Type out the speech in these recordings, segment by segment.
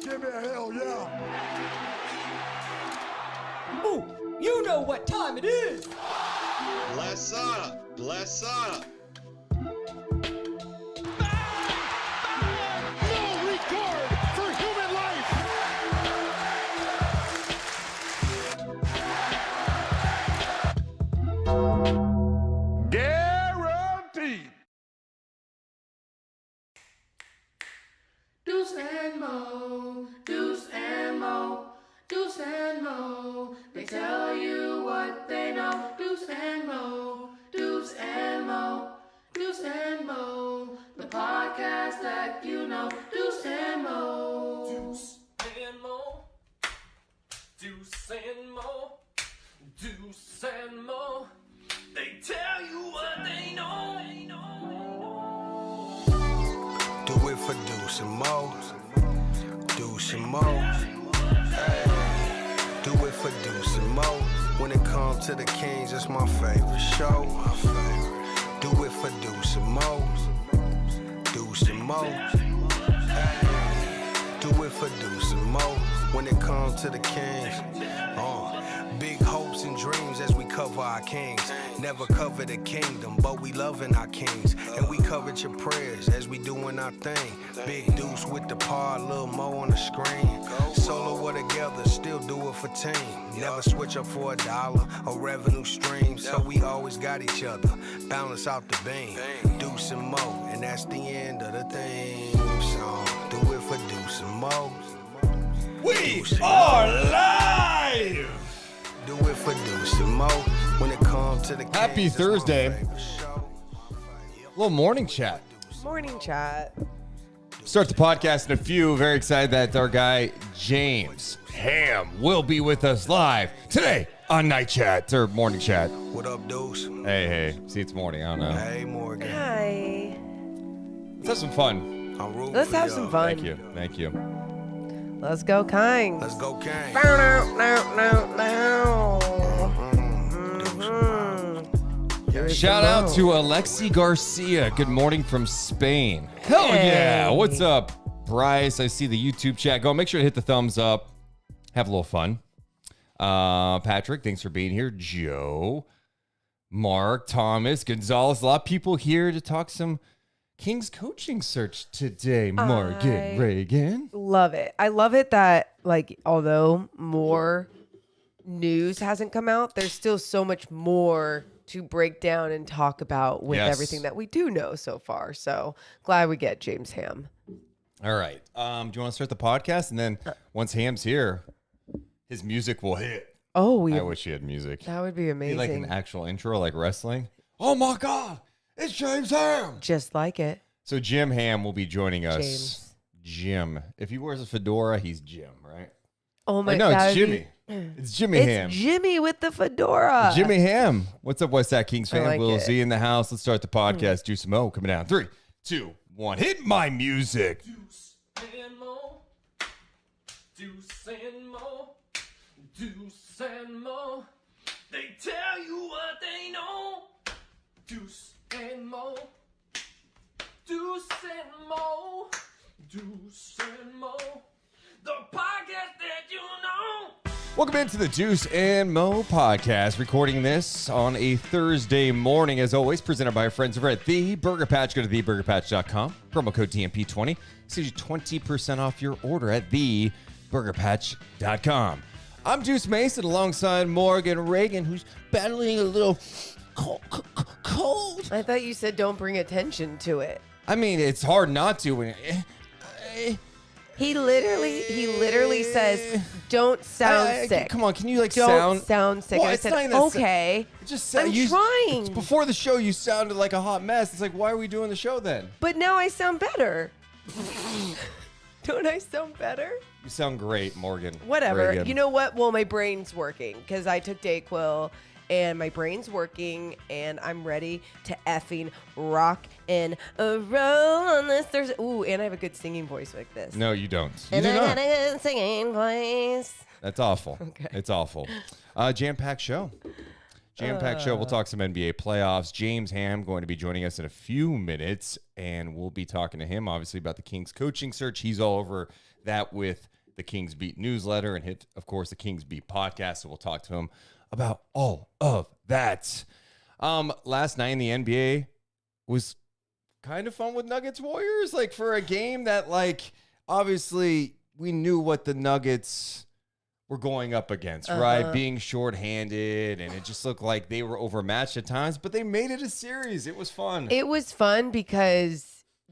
Give me a hell yeah. Ooh, you know what time it is. Bless up. Bless up. No regard for human life. Guaranteed. Deuce and Mo, Deuce and Mo, Deuce and Mo. They tell you what they know. Deuce and Mo, Deuce and Mo, Deuce and Mo. The podcast that you know. Deuce and Mo. Deuce and Mo, Deuce and Mo, Deuce and Mo. They tell you what they know. Do it for Deuce and Mo, Deuce and Mo. Hey, do it for Deuce and Mo. When it comes to the Kings, it's my favorite show. Do it for Deuce and Mo, Deuce and Mo. Hey, do it for Deuce and Mo. When it comes to the Kings, big hopes and dreams as we cover our kings. Never cover the kingdom, but we loving our kings. And we covered your prayers as we doing our thing. Big Deuce with the par, Lil Mo on the screen. Solo or together, still do it for team. Never switch up for $1 or revenue stream. So we always got each other, balance out the beam. Deuce and Mo, and that's the end of the theme song. Do it for Deuce and Mo. We are live! Do it for Deuce and Mo. When it comes to the Happy Kings, it's my Thursday. favorite show. little morning chat. Morning chat. Start the podcast in a few. Very excited that our guy James Ham will be with us live today on Night Chat or Morning Chat. What up, Deuce? Hey. See, it's morning. I don't know. Hey, Morgan. Hi. Let's have some fun. I'm rooting Let's for have y'all. some fun. Thank you. Let's go, Kings. Let's go, Kang. Shout out to Alexi Garcia. Good morning from Spain. Hell yeah. What's up, Bryce? I see the YouTube chat going. Make sure to hit the thumbs up. Have a little fun. Patrick, thanks for being here. Joe, Mark, Thomas, Gonzalez. A lot of people here to talk some Kings coaching search today. Morgan, Reagan. Love it. I love it that, like, although more news hasn't come out, there's still so much more to break down and talk about with everything that we do know so far. So glad we get James Ham. All right. Do you want to start the podcast? And then once Ham's here, his music will hit. Oh, I wish he had music. That would be amazing. Like an actual intro, like wrestling. Oh my God, it's James Ham. Just like it. So Jim Ham will be joining us. James. Jim. If he wears a fedora, he's Jim, right? Oh my No, God. it's Jimmy. It's Jimmy Ham. It's Jimmy with the fedora. Jimmy Ham. What's up, West Side Kings fan? like Will it. Z in the house. Let's start the podcast. Juice and Mo coming down. 3, 2, 1. Hit my music. Deuce and Mo. Deuce and Mo. Deuce and Mo. They tell you what they know. Deuce and Mo. Deuce and Mo. Deuce and Mo. The podcast that you know. Welcome into the Juice and Mo podcast. Recording this on a Thursday morning, as always, presented by our friends over at The Burger Patch. Go to theburgerpatch.com. Promo code TMP20. Saves you 20% off your order at theburgerpatch.com. I'm Juice Mason alongside Morgan Reagan, who's battling a little cold. I thought you said don't bring attention to it. I mean, it's hard not to. When He literally says, "Don't sound sick." Come on, can you Don't sound sick. Well, And I it's said, not even that "Okay." Just I'm trying. Before the show, you sounded like a hot mess. It's like, why are we doing the show then? But now I sound better. Don't I sound better? You sound great, Morgan. Whatever. Reagan. You know what? Well, my brain's working because I took Dayquil and my brain's working and I'm ready to effing rock and roll on this Thursday. Ooh, and I have a good singing voice like this. No, you don't. You And do I not. got a good singing voice. That's awful. Okay. It's awful. Jam-packed show. Jam-packed show. We'll talk some NBA playoffs. James Ham going to be joining us in a few minutes, and we'll be talking to him, obviously, about the Kings coaching search. He's all over that with the Kings Beat newsletter and hit, of course, the Kings Beat podcast, so we'll talk to him about all of that. Last night in the NBA was kind of fun with Nuggets Warriors, like for a game that, like, obviously we knew what the Nuggets were going up against, right? Being shorthanded, and it just looked like they were overmatched at times, but they made it a series. It was fun. It was fun because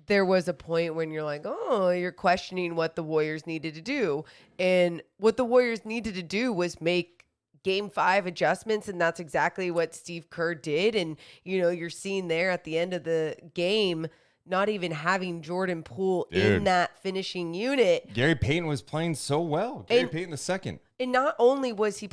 there was a point when you're like, oh, you're questioning what the Warriors needed to do. And what the Warriors needed to do was make Game 5 adjustments, and that's exactly what Steve Kerr did. And, you know, you're seeing there at the end of the game, not even having Jordan Poole in that finishing unit. Gary Payton was playing so well. Gary Payton the second. And not only was he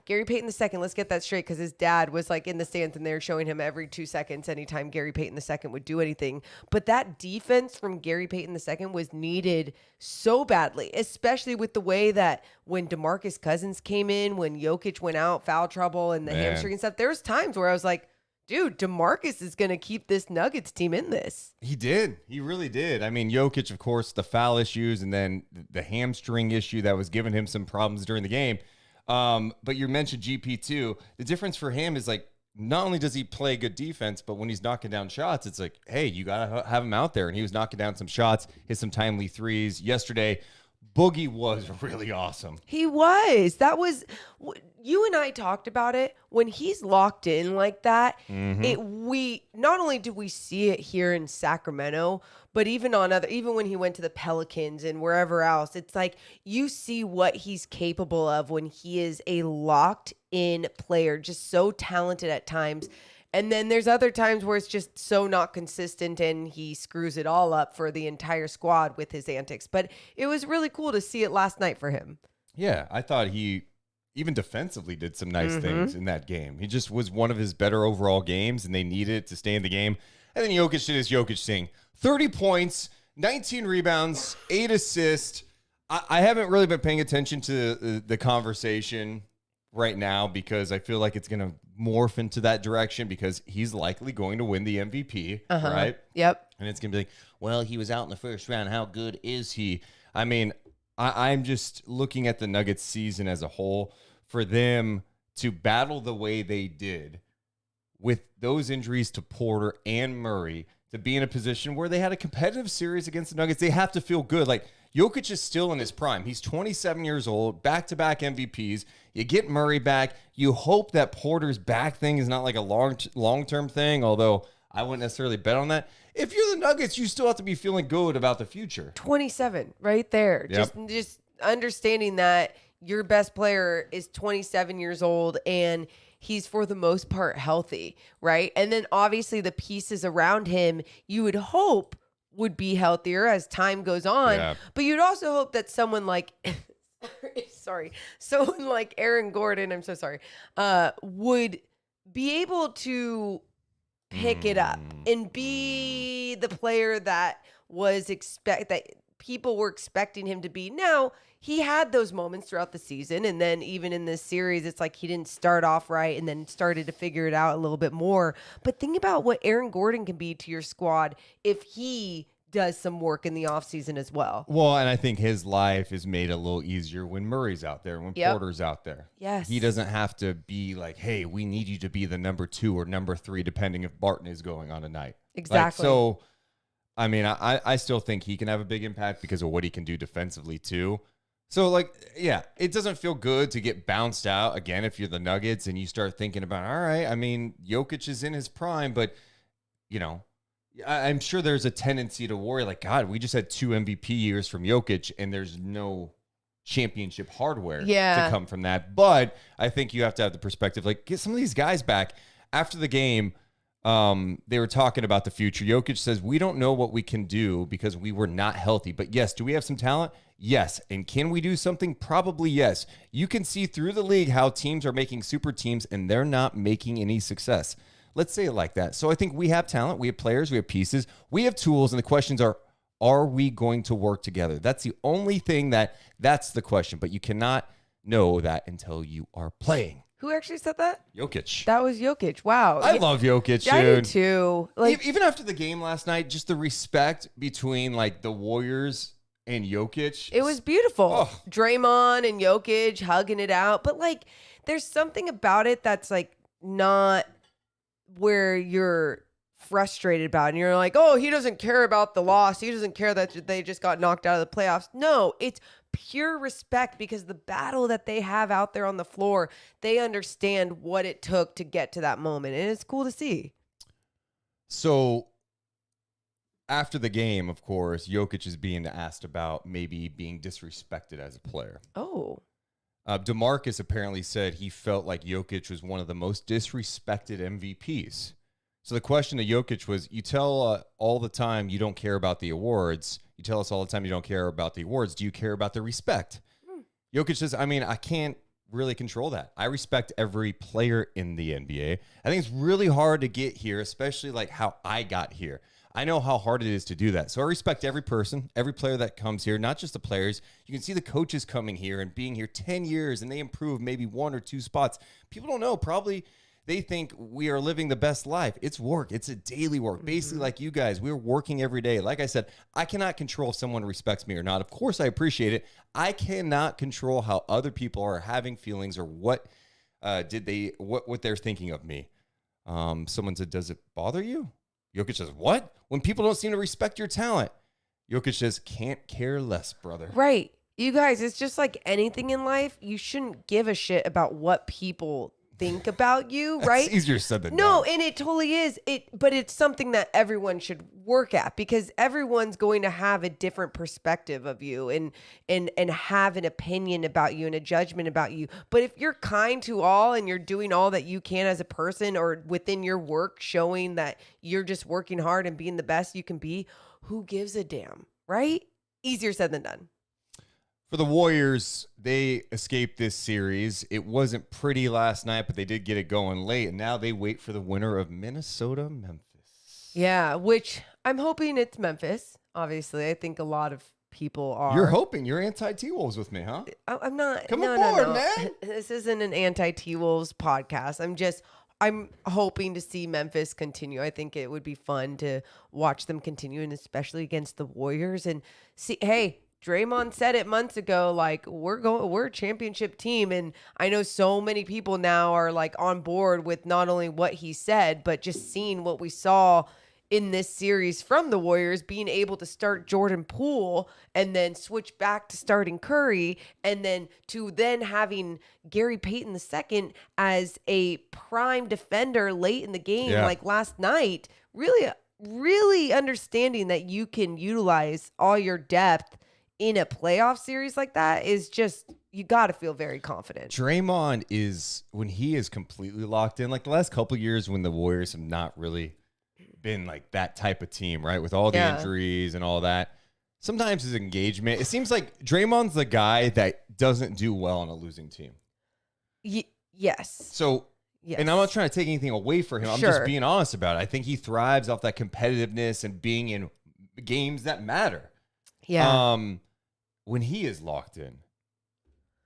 Gary Payton the second, let's get that straight, because his dad was like in the stands and they're showing him every 2 seconds anytime Gary Payton the second would do anything. But that defense from Gary Payton the second was needed so badly, especially with the way that when DeMarcus Cousins came in, when Jokic went out, foul trouble and the hamstring and stuff, there was times where I was like, dude, DeMarcus is going to keep this Nuggets team in this. He did. He really did. I mean, Jokic, of course, the foul issues and then the hamstring issue that was giving him some problems during the game. But you mentioned GP2. The difference for him is, like, not only does he play good defense, but when he's knocking down shots, it's like, hey, you got to have him out there. And he was knocking down some shots, hit some timely threes. Yesterday, Boogie was really awesome. He was. That was, you and I talked about it. When he's locked in like that, we not only do we see it here in Sacramento, but even when he went to the Pelicans and wherever else, it's like you see what he's capable of when he is a locked in player, just so talented at times. And then there's other times where it's just so not consistent and he screws it all up for the entire squad with his antics. But it was really cool to see it last night for him. Yeah, I thought he even defensively did some nice things in that game. He just was one of his better overall games, and they needed it to stay in the game. And then Jokic did his Jokic thing. 30 points, 19 rebounds, 8 assists. I haven't really been paying attention to the conversation right now because I feel like it's going to morph into that direction because he's likely going to win the MVP, right? Yep. And it's going to be like, well, he was out in the first round. How good is he? I mean, I'm just looking at the Nuggets season as a whole. For them to battle the way they did with those injuries to Porter and Murray, to be in a position where they had a competitive series against the Nuggets, they have to feel good. Like, Jokic is still in his prime. He's 27 years old, back-to-back MVPs. You get Murray back. You hope that Porter's back thing is not like a long-term thing, although I wouldn't necessarily bet on that. If you're the Nuggets, you still have to be feeling good about the future. 27, right there. Yep. Just understanding that your best player is 27 years old and he's for the most part healthy, right? And then obviously the pieces around him, you would hope would be healthier as time goes on. Yeah. But you'd also hope that someone like someone like Aaron Gordon, I'm so sorry, would be able to pick it up and be the player that that people were expecting him to be. Now, he had those moments throughout the season, and then even in this series, it's like he didn't start off right and then started to figure it out a little bit more. But think about what Aaron Gordon can be to your squad if he does some work in the offseason as well. Well, and I think his life is made a little easier when Murray's out there, when Porter's out there. Yes. He doesn't have to be like, hey, we need you to be the number 2 or number 3, depending if Barton is going on a night. Exactly. So, I mean, I still think he can have a big impact because of what he can do defensively, too. So, yeah, it doesn't feel good to get bounced out again if you're the Nuggets and you start thinking about, all right, I mean, Jokic is in his prime, but, I'm sure there's a tendency to worry, like, God, we just had 2 MVP years from Jokic and there's no championship hardware to come from that. But I think you have to have the perspective, like, get some of these guys back. After the game, they were talking about the future. Jokic says, we don't know what we can do because we were not healthy. But yes, do we have some talent? Yes. And can we do something? Probably yes. You can see through the league how teams are making super teams and they're not making any success. Let's say it like that. So I think we have talent, we have players, we have pieces, we have tools, and the questions are we going to work together? That's the only thing that's the question. But you cannot know that until you are playing. Who actually said that? Jokic. That was Jokic. Wow. I love Jokic, dude. I do too. Like, even after the game last night, just the respect between like the Warriors and Jokic. it was beautiful. Oh. Draymond and Jokic hugging it out. But like, there's something about it that's like not where you're frustrated about it. And you're like, oh, he doesn't care about the loss. He doesn't care that they just got knocked out of the playoffs. No, it's pure respect because the battle that they have out there on the floor, they understand what it took to get to that moment. And it's cool to see. So after the game, of course, Jokic is being asked about maybe being disrespected as a player. Oh. DeMarcus apparently said he felt like Jokic was one of the most disrespected MVPs. So the question to Jokic was, you tell all the time you don't care about the awards. You tell us all the time you don't care about the awards. Do you care about the respect? Jokic says, I mean, I can't really control that. I respect every player in the NBA. I think it's really hard to get here, especially like how I got here. I know how hard it is to do that. So I respect every person, every player that comes here, not just the players. You can see the coaches coming here and being here 10 years and they improve maybe 1 or 2 spots. People don't know. Probably they think we are living the best life. It's work. It's a daily work. Basically like you guys, we're working every day. Like I said, I cannot control if someone respects me or not. Of course I appreciate it. I cannot control how other people are having feelings or what they're thinking of me. Someone said, does it bother you? Jokic says, what? When people don't seem to respect your talent. Jokic says, can't care less, brother. Right. You guys, it's just like anything in life. You shouldn't give a shit about what people think about you, That's right? easier said than No, done. and it totally is. But it's something that everyone should work at because everyone's going to have a different perspective of you and have an opinion about you and a judgment about you. But if you're kind to all and you're doing all that you can as a person or within your work, showing that you're just working hard and being the best you can be, who gives a damn, right? Easier said than done. For the Warriors, they escaped this series. It wasn't pretty last night, but they did get it going late. And now they wait for the winner of Minnesota-Memphis. Yeah, which I'm hoping it's Memphis. Obviously, I think a lot of people are. You're hoping. You're anti-T-Wolves with me, huh? I'm not. Come no, aboard, no. man. This isn't an anti-T-Wolves podcast. I'm hoping to see Memphis continue. I think it would be fun to watch them continue, and especially against the Warriors. And see, hey, Draymond said it months ago, like we're a championship team. And I know so many people now are like on board with not only what he said, but just seeing what we saw in this series from the Warriors, being able to start Jordan Poole and then switch back to starting Curry and then having Gary Payton II as a prime defender late in the game, like last night, really understanding that you can utilize all your depth in a playoff series like that is just, you got to feel very confident. Draymond is, when he is completely locked in, like the last couple of years when the Warriors have not really been like that type of team, right? With all the injuries and all that. Sometimes his engagement, it seems like Draymond's the guy that doesn't do well on a losing team. Yes. So, and I'm not trying to take anything away from him. I'm just being honest about it. I think he thrives off that competitiveness and being in games that matter. Yeah. When he is locked in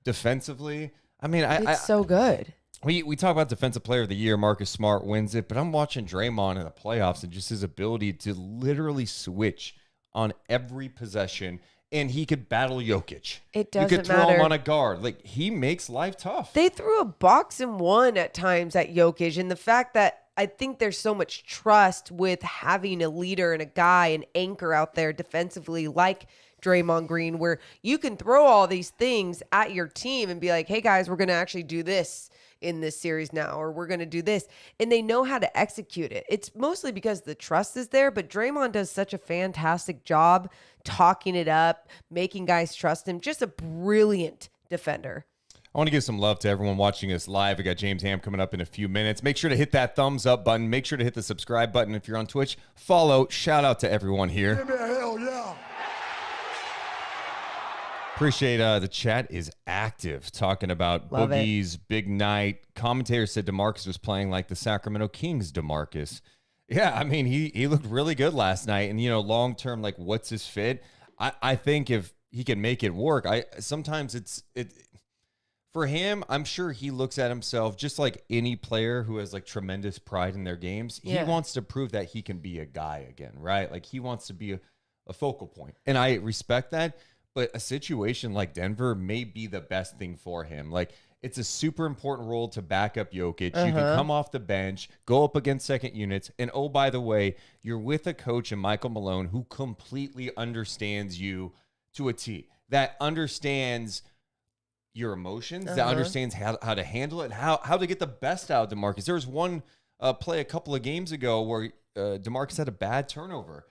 defensively, I mean, it's so good. We talk about defensive player of the year, Marcus Smart wins it, but I'm watching Draymond in the playoffs and just his ability to literally switch on every possession, and he could battle Jokic. It doesn't You could throw matter. him on a guard. Like, he makes life tough. They threw a box and one at times at Jokic, and the fact that I think there's so much trust with having a leader and a guy, an anchor out there defensively like Draymond Green, where you can throw all these things at your team and be like, hey guys, we're going to actually do this in this series now, or we're going to do this. And they know how to execute it. It's mostly because the trust is there, but Draymond does such a fantastic job talking it up, making guys trust him. Just a brilliant defender. I want to give some love to everyone watching us live. We got James Ham coming up in a few minutes. Make sure to hit that thumbs up button. Make sure to hit the subscribe button if you're on Twitch. Follow. Shout out to everyone here. Give me a hell yeah. Appreciate the chat is active, talking about Love Boogie's big night. Commentator said DeMarcus was playing like the Sacramento Kings DeMarcus. Yeah, I mean, he looked really good last night. And, you know, long-term, like, what's his fit? I think if he can make it work, sometimes for him, I'm sure he looks at himself just like any player who has, like, tremendous pride in their games. He wants to prove that he can be a guy again, right? Like, he wants to be a focal point. And I respect that. But a situation like Denver may be the best thing for him. Like, it's a super important role to back up Jokic. You can come off the bench, go up against second units. And, oh, by the way, you're with a coach in Michael Malone who completely understands you to a T, that understands your emotions, that understands how to handle it, and how to get the best out of DeMarcus. There was one play a couple of games ago where DeMarcus had a bad turnover,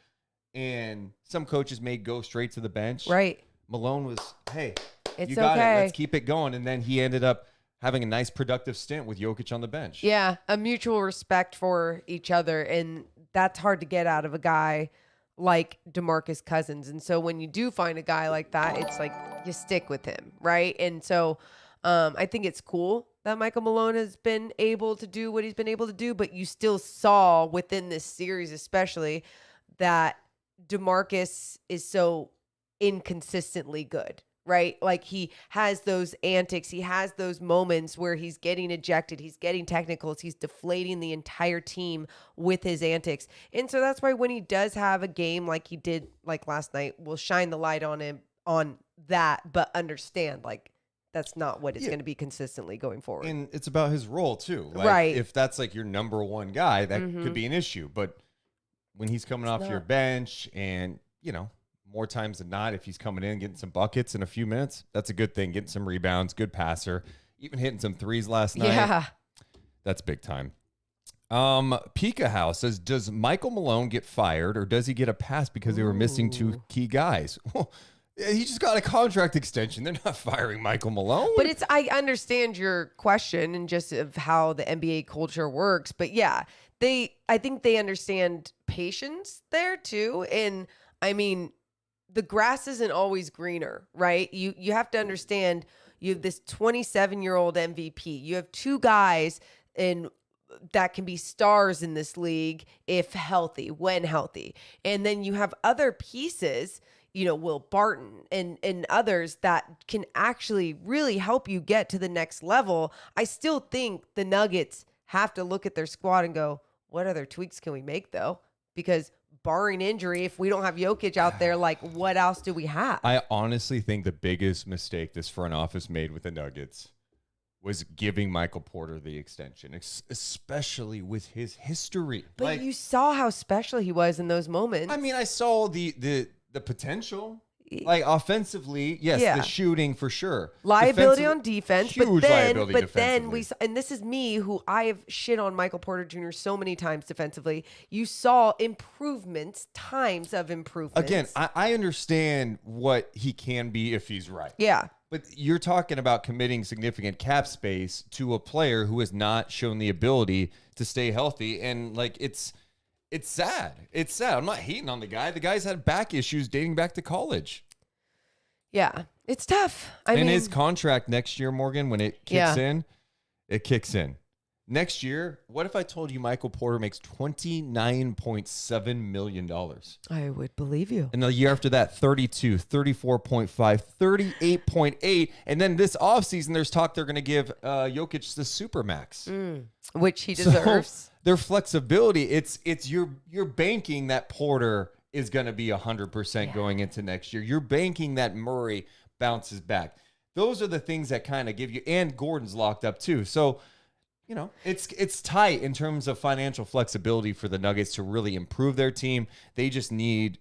and some coaches may go straight to the bench. Right. Malone was, hey, It's you got okay. it. Let's keep it going. And then he ended up having a nice productive stint with Jokic on the bench. Yeah, a mutual respect for each other. And that's hard to get out of a guy like DeMarcus Cousins. And so when you do find a guy like that, it's like you stick with him, right? And so I think it's cool that Michael Malone has been able to do what he's been able to do, but you still saw within this series especially that DeMarcus is so inconsistently good, right? Like, he has those antics, he has those moments where he's getting ejected, he's getting technicals, he's deflating the entire team with his antics. And so that's why when he does have a game like he did like last night, we'll shine the light on him on that, but understand, like, that's not what it's going to be consistently going forward. And it's about his role too. Like, right. If that's like your number one guy, that could be an issue. But when he's coming off your bench and, you know, more times than not, if he's coming in, getting some buckets in a few minutes, that's a good thing. Getting some rebounds, good passer, even hitting some threes last night. Yeah. That's big time. Pika House says, does Michael Malone get fired or does he get a pass because they were missing 2 key guys? Well, he just got a contract extension. They're not firing Michael Malone. But I understand your question and just of how the NBA culture works. But yeah, I think they understand patience there too. And I mean, the grass isn't always greener, right? You have to understand you have this 27-year-old MVP. You have 2 guys that can be stars in this league if healthy, when healthy. And then you have other pieces, Will Barton and others that can actually really help you get to the next level. I still think the Nuggets have to look at their squad and go, what other tweaks can we make though? Because barring injury, if we don't have Jokic out there, like what else do we have? I honestly think the biggest mistake this front office made with the Nuggets was giving Michael Porter the extension, especially with his history. But you saw how special he was in those moments. I mean, I saw the potential. Like offensively, yes, the shooting for sure. Liability on defense, but then defensively. and this is me who I have shit on Michael Porter Jr. so many times defensively. You saw improvements, times of improvements. Again, I understand what he can be if he's right. Yeah. But you're talking about committing significant cap space to a player who has not shown the ability to stay healthy. And like, it's sad. It's sad. I'm not hating on the guy. The guy's had back issues dating back to college. Yeah, it's tough. I mean, mean, his contract next year, Morgan, when it kicks in, it kicks in. Next year, what if I told you Michael Porter makes $29.7 million? I would believe you. And the year after that, 32, 34.5, 38.8. And then this offseason, there's talk they're going to give Jokic the Supermax. Which he deserves. So their flexibility, it's you're banking that Porter is going to be 100% going into next year. You're banking that Murray bounces back. Those are the things that kind of give you, and Gordon's locked up too. So, it's tight in terms of financial flexibility for the Nuggets to really improve their team. They just need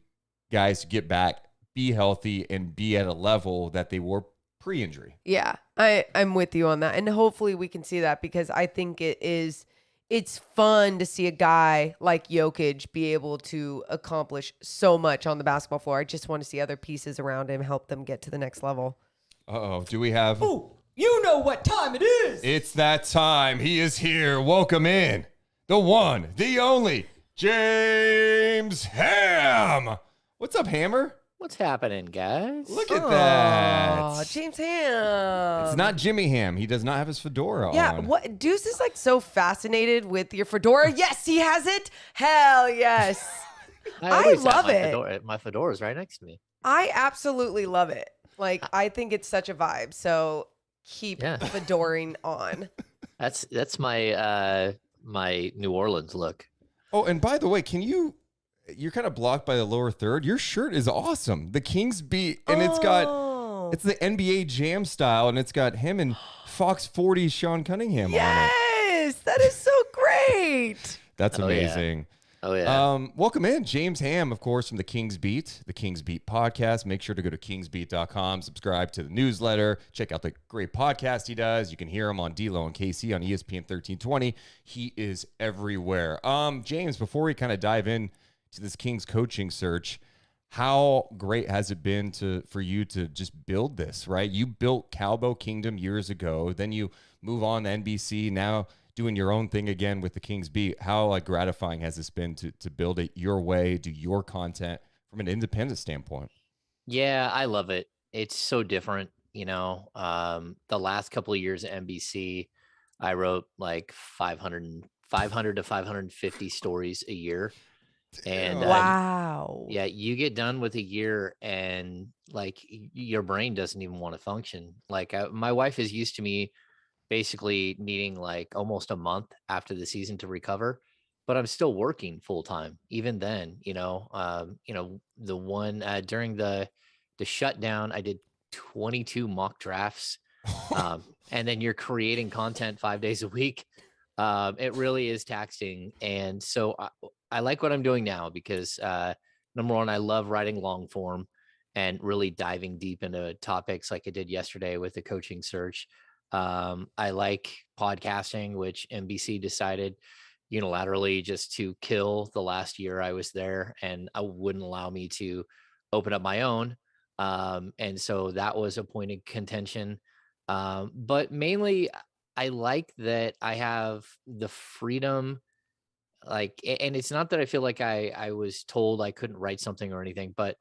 guys to get back, be healthy, and be at a level that they were pre-injury. Yeah, I'm with you on that. And hopefully we can see that because I think it's fun to see a guy like Jokic be able to accomplish so much on the basketball floor. I just want to see other pieces around him help them get to the next level. Uh-oh, do we have... Ooh, you know what time it is. It's that time. He is here. Welcome in. The one, the only, James Ham. What's up, Hammer? What's happening, guys? Look at that. Oh, James Ham. It's not Jimmy Ham. He does not have his fedora on. Yeah, what Deuce is like so fascinated with your fedora. Yes, he has it. Hell yes. I love it. My fedora's right next to me. I absolutely love it. Like, I think it's such a vibe. So keep fedoring on. That's my my New Orleans look. Oh, and by the way, you're kind of blocked by the lower third. Your shirt is awesome. The Kings beat, and it's the NBA Jam style, and it's got him and Fox 40 Sean Cunningham on it. Yes, that is so great. That's amazing. Oh, yeah. Welcome in, James Ham, of course, from the Kings Beat podcast. Make sure to go to kingsbeat.com, subscribe to the newsletter, check out the great podcast he does. You can hear him on D-Lo and KC on ESPN 1320. He is everywhere. James, before we kind of dive in to this Kings coaching search, how great has it been for you to just build this, right? You built Calbo Kingdom years ago, then you move on to NBC, now doing your own thing again with the Kings Beat. How gratifying has this been to build it your way, do your content from an independent standpoint? Yeah, I love it. It's so different. The last couple of years at NBC, I wrote like 500 to 550 stories a year. And wow. Yeah, you get done with a year and like your brain doesn't even want to function. Like my wife is used to me basically needing like almost a month after the season to recover, but I'm still working full time. Even then, the one during the shutdown, I did 22 mock drafts, and then you're creating content 5 days a week. It really is taxing, and so I like what I'm doing now because number one, I love writing long form and really diving deep into topics like I did yesterday with the coaching search. I like podcasting, which NBC decided unilaterally just to kill the last year I was there, and I wouldn't allow me to open up my own. And so that was a point of contention. But mainly, I like that I have the freedom. And it's not that I feel like I was told I couldn't write something or anything, but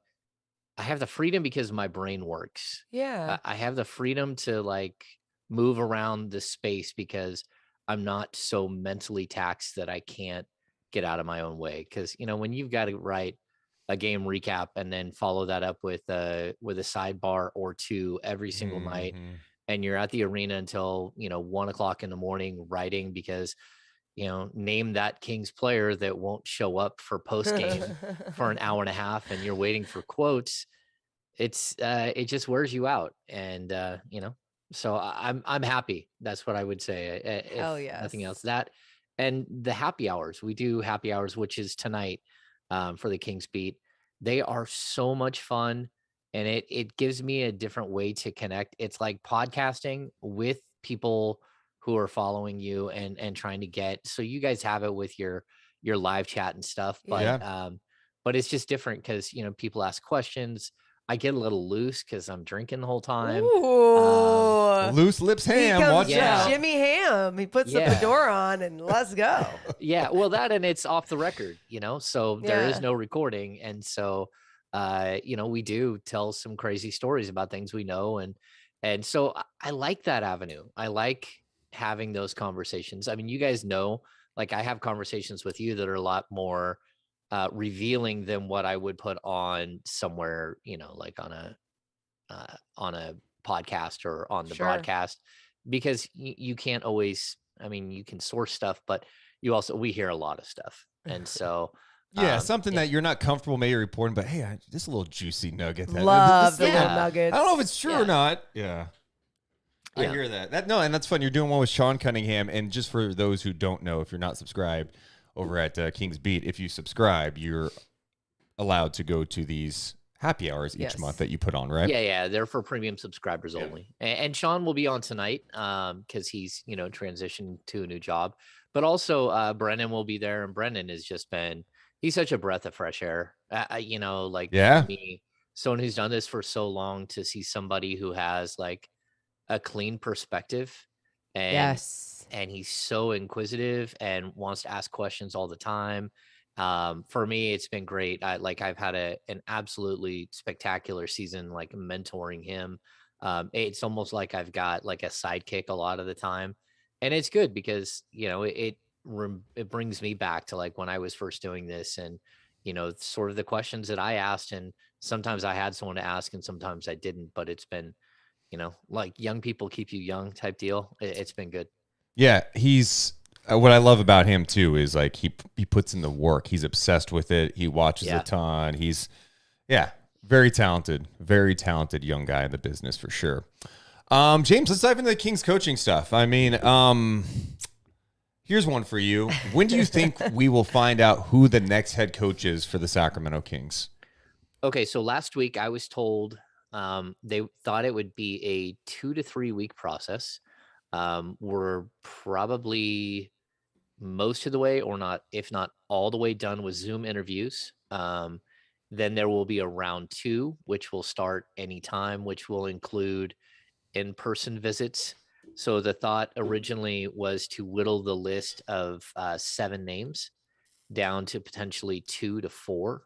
I have the freedom because my brain works. Yeah. I have the freedom to like move around the space because I'm not so mentally taxed that I can't get out of my own way. Because when you've got to write a game recap and then follow that up with a sidebar or two every single night, and you're at the arena until 1 o'clock in the morning writing because name that Kings player that won't show up for post game for an hour and a half, and you're waiting for quotes. It just wears you out, and so I'm happy. That's what I would say. Hell If yes. nothing else, that and the happy hours. We do happy hours, which is tonight for the Kings beat. They are so much fun, and it gives me a different way to connect. It's like podcasting with people who are following you and trying to get, so you guys have it with your live chat and stuff, but it's just different because people ask questions. I get a little loose because I'm drinking the whole time. Ooh. Loose lips ham. He Watch comes out. Jimmy Ham. He puts the Yeah. fedora on and let's go. Yeah, well, that and it's off the record, so there is Yeah. no recording, and so we do tell some crazy stories about things we know, and so I like that avenue. I like having those conversations. I mean, you guys know, like I have conversations with you that are a lot more revealing than what I would put on somewhere, like on a podcast or on the Sure. broadcast, because you can't always. I mean, you can source stuff, but we hear a lot of stuff, and so something that you're not comfortable maybe reporting, but hey, just a little juicy nugget. Love the this little thing, nuggets. I don't know if it's true Yeah. or not. Yeah. I Yeah. hear that. No, and that's fun. You're doing one with Sean Cunningham, and just for those who don't know, if you're not subscribed over at Kings Beat, if you subscribe, you're allowed to go to these happy hours each Yes. month that you put on, right? Yeah, they're for premium subscribers only. And Sean will be on tonight because he's transitioned to a new job. But also Brennan will be there, and Brennan has just been he's such a breath of fresh air. For me, someone who's done this for so long, to see somebody who has like a clean perspective, and Yes. and he's so inquisitive and wants to ask questions all the time. For me, it's been great. I've had an absolutely spectacular season, like mentoring him. It's almost like I've got like a sidekick a lot of the time, and it's good because it brings me back to like when I was first doing this, and sort of the questions that I asked, and sometimes I had someone to ask, and sometimes I didn't. But it's been like young people keep you young type deal. It's been good. Yeah, he's what I love about him too is like he puts in the work. He's obsessed with it. He watches a ton. He's very talented young guy in the business for sure. James, let's dive into the Kings coaching stuff. I mean, here's one for you. When do you think we will find out who the next head coach is for the Sacramento Kings? Okay, so last week I was told they thought it would be a 2 to 3 week process. We're probably most of the way, or not, if not all the way done with Zoom interviews. Then there will be a round 2, which will start anytime, which will include in-person visits. So the thought originally was to whittle the list of 7 names down to potentially 2 to 4.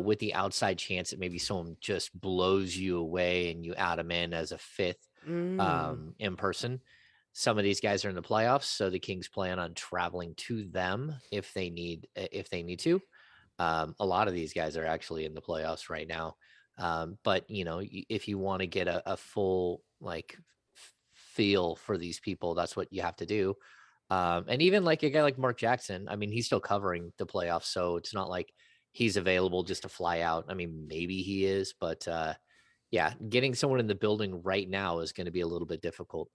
With the outside chance that maybe someone just blows you away and you add them in as a 5th in person. Some of these guys are in the playoffs, so the Kings plan on traveling to them if they need to. A lot of these guys are actually in the playoffs right now. But if you want to get a full feel for these people, that's what you have to do. And even like a guy like Mark Jackson, I mean, he's still covering the playoffs, so it's not like he's available just to fly out. I mean, maybe he is, but getting someone in the building right now is going to be a little bit difficult.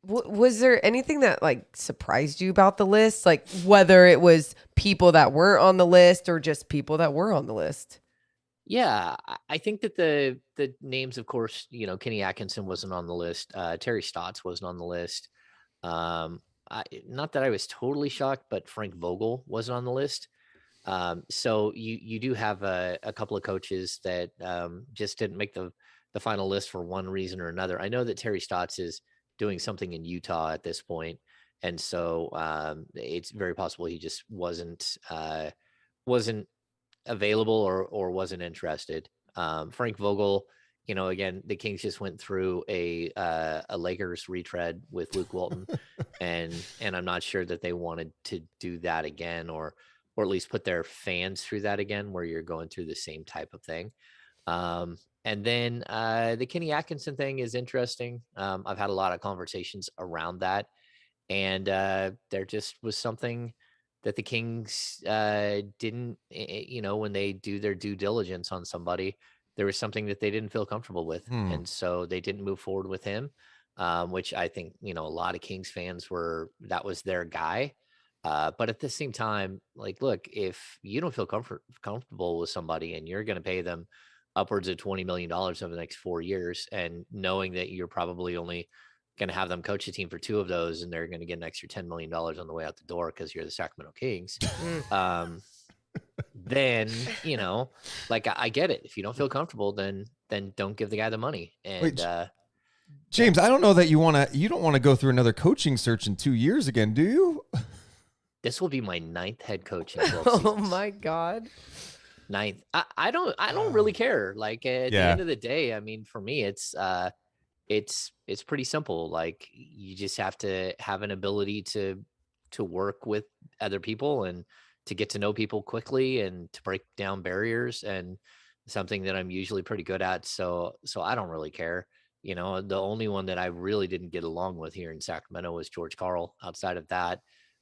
Was there anything that like surprised you about the list? Like whether it was people that weren't on the list or just people that were on the list? Yeah, I think that the names, of course, Kenny Atkinson wasn't on the list. Terry Stotts wasn't on the list. Um, not that I was totally shocked, but Frank Vogel wasn't on the list. So you do have a couple of coaches that just didn't make the final list for one reason or another. I know that Terry Stotts is doing something in Utah at this point, and so it's very possible he just wasn't available or wasn't interested. Frank Vogel, again, the Kings just went through a Lakers retread with Luke Walton, and I'm not sure that they wanted to do that again, or at least put their fans through that again, where you're going through the same type of thing. And then the Kenny Atkinson thing is interesting. I've had a lot of conversations around that, and there just was something that the Kings didn't, when they do their due diligence on somebody, there was something that they didn't feel comfortable with. And so they didn't move forward with him, which I think, a lot of Kings fans that was their guy. But at the same time, like, look, if you don't feel comfortable with somebody and you're going to pay them upwards of $20 million over the next 4 years, and knowing that you're probably only going to have them coach the team for 2 of those, and they're going to get an extra $10 million on the way out the door because you're the Sacramento Kings, then, like, I get it. If you don't feel comfortable, then don't give the guy the money. And Wait, James, I don't know that you don't want to go through another coaching search in 2 years again, do you? this will be my 9th head coach in 12 Oh seasons. my God. 9th. I don't really care. Like, at the end of the day, I mean, for me, it's pretty simple. Like, you just have to have an ability to work with other people and to get to know people quickly and to break down barriers, and something that I'm usually pretty good at. So I don't really care. The only one that I really didn't get along with here in Sacramento was George Karl. Outside of that,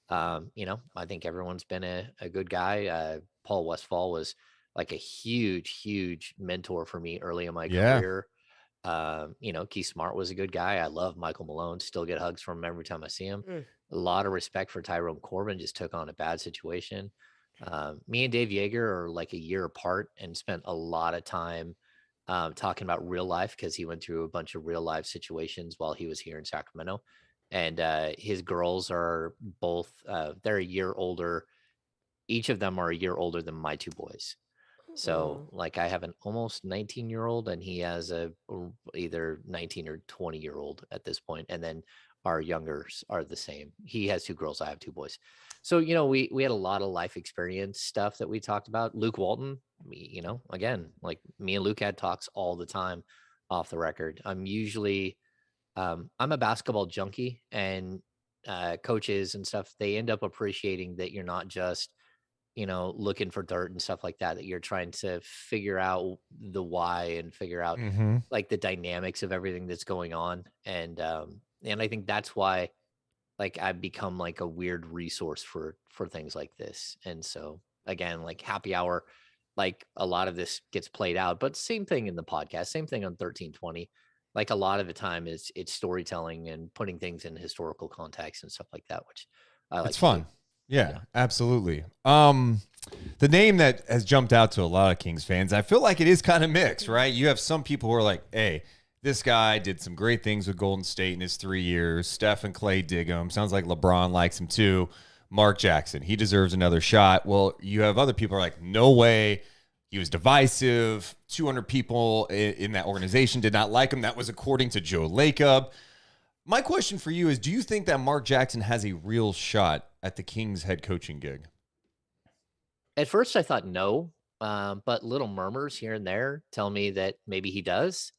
I think everyone's been a good guy. Paul Westphal was like a huge mentor for me early in my career. Keith Smart was a good guy. I love Michael Malone. Still get hugs from him every time I see him. A lot of respect for Tyrone Corbin. Just took on a bad situation. Me and Dave Yeager are like a year apart and spent a lot of time talking about real life, because he went through a bunch of real life situations while he was here in Sacramento. And his girls are both, they're a year older. Each of them are a year older than my 2 boys. So like, I have an almost 19-year-old, and he has either 19 or 20-year-old at this point. And then our youngers are the same. He has 2 girls. I have 2 boys. So, we had a lot of life experience stuff that we talked about. Luke Walton, again, like, me and Luke had talks all the time off the record. I'm a basketball junkie, and coaches and stuff, they end up appreciating that you're not just, looking for dirt and stuff like that, that you're trying to figure out the why and figure out like the dynamics of everything that's going on. And I think that's why, like, I've become like a weird resource for things like this. And so, again, like, happy hour, like, a lot of this gets played out, but same thing in the podcast, same thing on 1320. Like, a lot of the time it's storytelling and putting things in historical context and stuff like that, which I like. It's fun. Yeah, absolutely. The name that has jumped out to a lot of Kings fans, I feel like it is kind of mixed, right? You have some people who are like, hey, this guy did some great things with Golden State in his 3 years. Steph and Clay dig him. Sounds like LeBron likes him too. Mark Jackson, he deserves another shot. Well, you have other people who are like, no way. He was divisive. 200 people in that organization did not like him. That was according to Joe Lacob. My question for you is, do you think that Mark Jackson has a real shot at the Kings head coaching gig? At first I thought no, but little murmurs here and there tell me that maybe he does.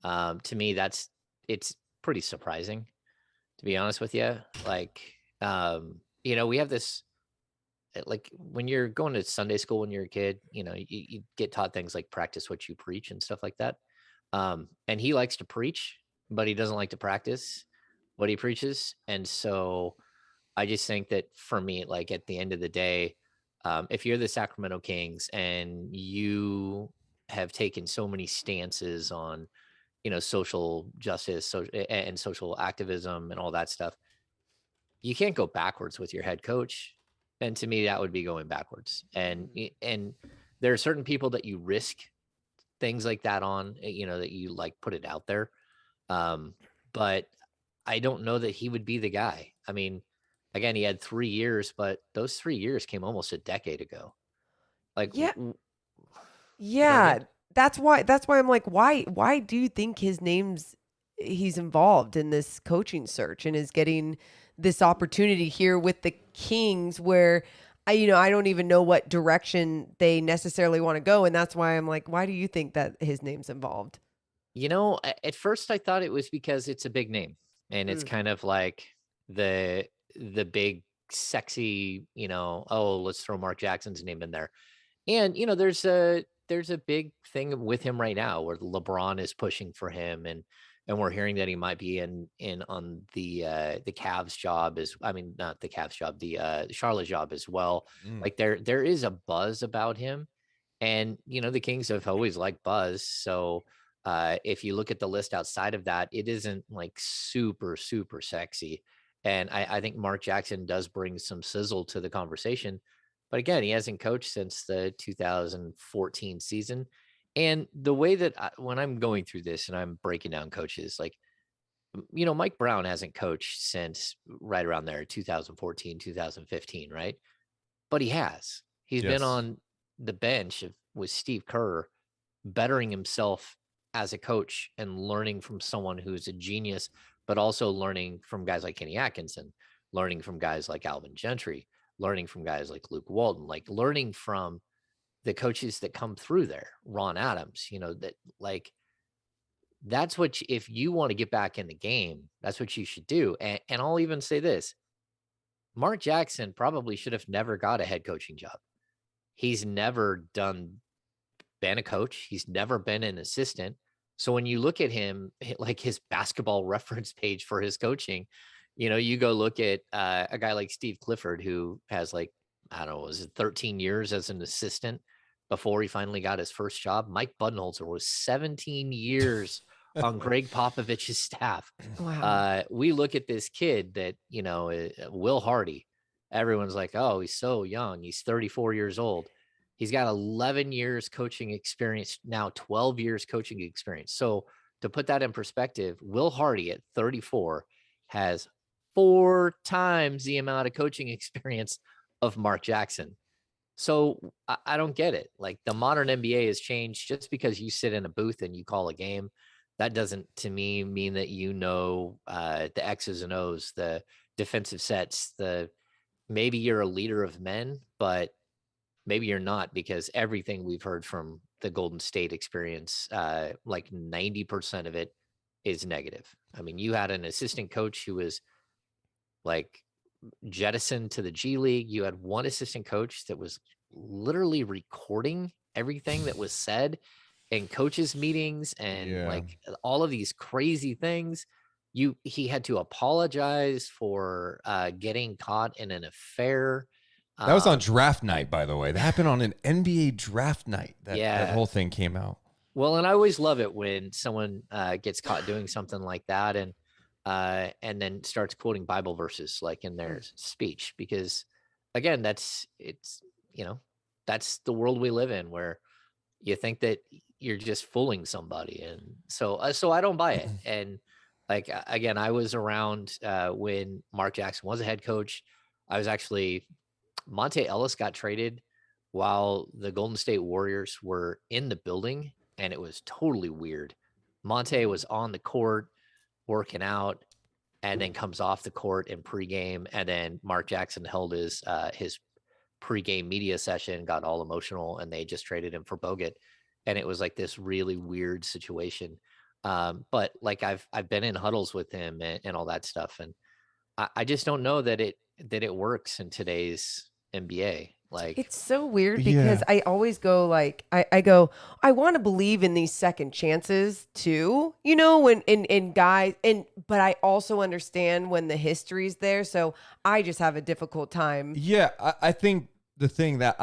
To me, it's pretty surprising, to be honest with you. Like, we have this, like, when you're going to Sunday school when you're a kid, you get taught things like practice what you preach and stuff like that. And he likes to preach, but he doesn't like to practice what he preaches. And so I just think that for me, like, at the end of the day, if you're the Sacramento Kings and you have taken so many stances on, social justice and social activism and all that stuff, you can't go backwards with your head coach. And to me, that would be going backwards. And there are certain people that you risk things like that on, that you like put it out there. But I don't know that he would be the guy. I mean, again, he had 3 years, but those 3 years came almost a decade ago. Like, Yeah. you know what I Yeah. mean? That's why I'm like, why do you think he's involved in this coaching search and is getting this opportunity here with the Kings where I don't even know what direction they necessarily want to go. And that's why I'm like, why do you think that his name's involved? At first I thought it was because it's a big name and it's kind of like the big sexy, oh, let's throw Mark Jackson's name in there. And there's a big thing with him right now where LeBron is pushing for him, and we're hearing that he might be in on the Cavs job not the Cavs job, the Charlotte job as well. Like there is a buzz about him, and the Kings have always liked buzz. So if you look at the list outside of that, it isn't like super, super sexy. And I think Mark Jackson does bring some sizzle to the conversation. But again, he hasn't coached since the 2014 season. And the way that when I'm going through this and I'm breaking down coaches, like, Mike Brown hasn't coached since right around there, 2014, 2015, right? But he has. He's been on the bench with Steve Kerr, bettering himself as a coach and learning from someone who's a genius, but also learning from guys like Kenny Atkinson, learning from guys like Alvin Gentry, learning from guys like Luke Walton, like learning from the coaches that come through there, Ron Adams, that like, that's what, if you want to get back in the game, that's what you should do. And I'll even say this, Mark Jackson probably should have never got a head coaching job. He's never been a coach. He's never been an assistant. So when you look at him, like his basketball reference page for his coaching, you go look at a guy like Steve Clifford, who has like, I don't know, was it 13 years as an assistant before he finally got his first job? Mike Budenholzer was 17 years on Greg Popovich's staff. Wow. We look at this kid that, Will Hardy. Everyone's like, oh, he's so young. He's 34 years old. He's got 11 years coaching experience, now 12 years coaching experience. So to put that in perspective, Will Hardy at 34 has 4 times the amount of coaching experience of Mark Jackson. So I don't get it. Like, the modern NBA has changed. Just because you sit in a booth and you call a game, that doesn't, to me, mean that the X's and O's, the defensive sets, maybe you're a leader of men, but maybe you're not, because everything we've heard from the Golden State experience, like 90% of it is negative. I mean, you had an assistant coach who was like jettisoned to the G League. You had one assistant coach that was literally recording everything that was said in coaches meetings and like all of these crazy things. He had to apologize for getting caught in an affair. That was on draft night, by the way. That happened on an NBA draft night. That whole thing came out. Well, and I always love it when someone gets caught doing something like that and then starts quoting Bible verses like in their speech, because again, that's the world we live in, where you think that you're just fooling somebody. And so I don't buy it. And like, again, I was around when Mark Jackson was a head coach. Monte Ellis got traded while the Golden State Warriors were in the building, and it was totally weird. Monte was on the court working out and then comes off the court in pregame, and then Mark Jackson held his pregame media session, got all emotional, and they just traded him for Bogut. And it was like this really weird situation. But like, I've been in huddles with him and all that stuff, and I just don't know that it works in today's NBA. Like, it's so weird because I always go like, I want to believe in these second chances too, when in guys, but I also understand when the history's there. So I just have a difficult time. Yeah. I think the thing that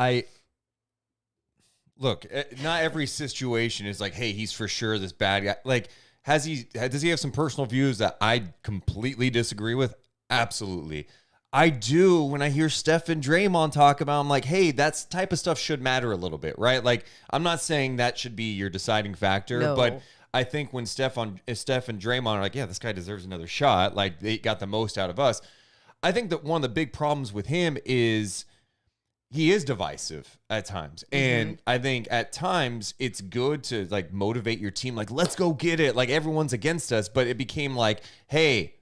look, not every situation is like, hey, he's for sure this bad guy. Like, does he have some personal views that I completely disagree with? Absolutely. I do. When I hear Steph and Draymond talk about, I'm like, hey, that type of stuff should matter a little bit, right? Like, I'm not saying that should be your deciding factor, No. but I think when Steph and Draymond are like, yeah, this guy deserves another shot, like they got the most out of us. I think that one of the big problems with him is he is divisive at times. And I think at times it's good to like motivate your team. Like, let's go get it. Like everyone's against us, but it became like, hey,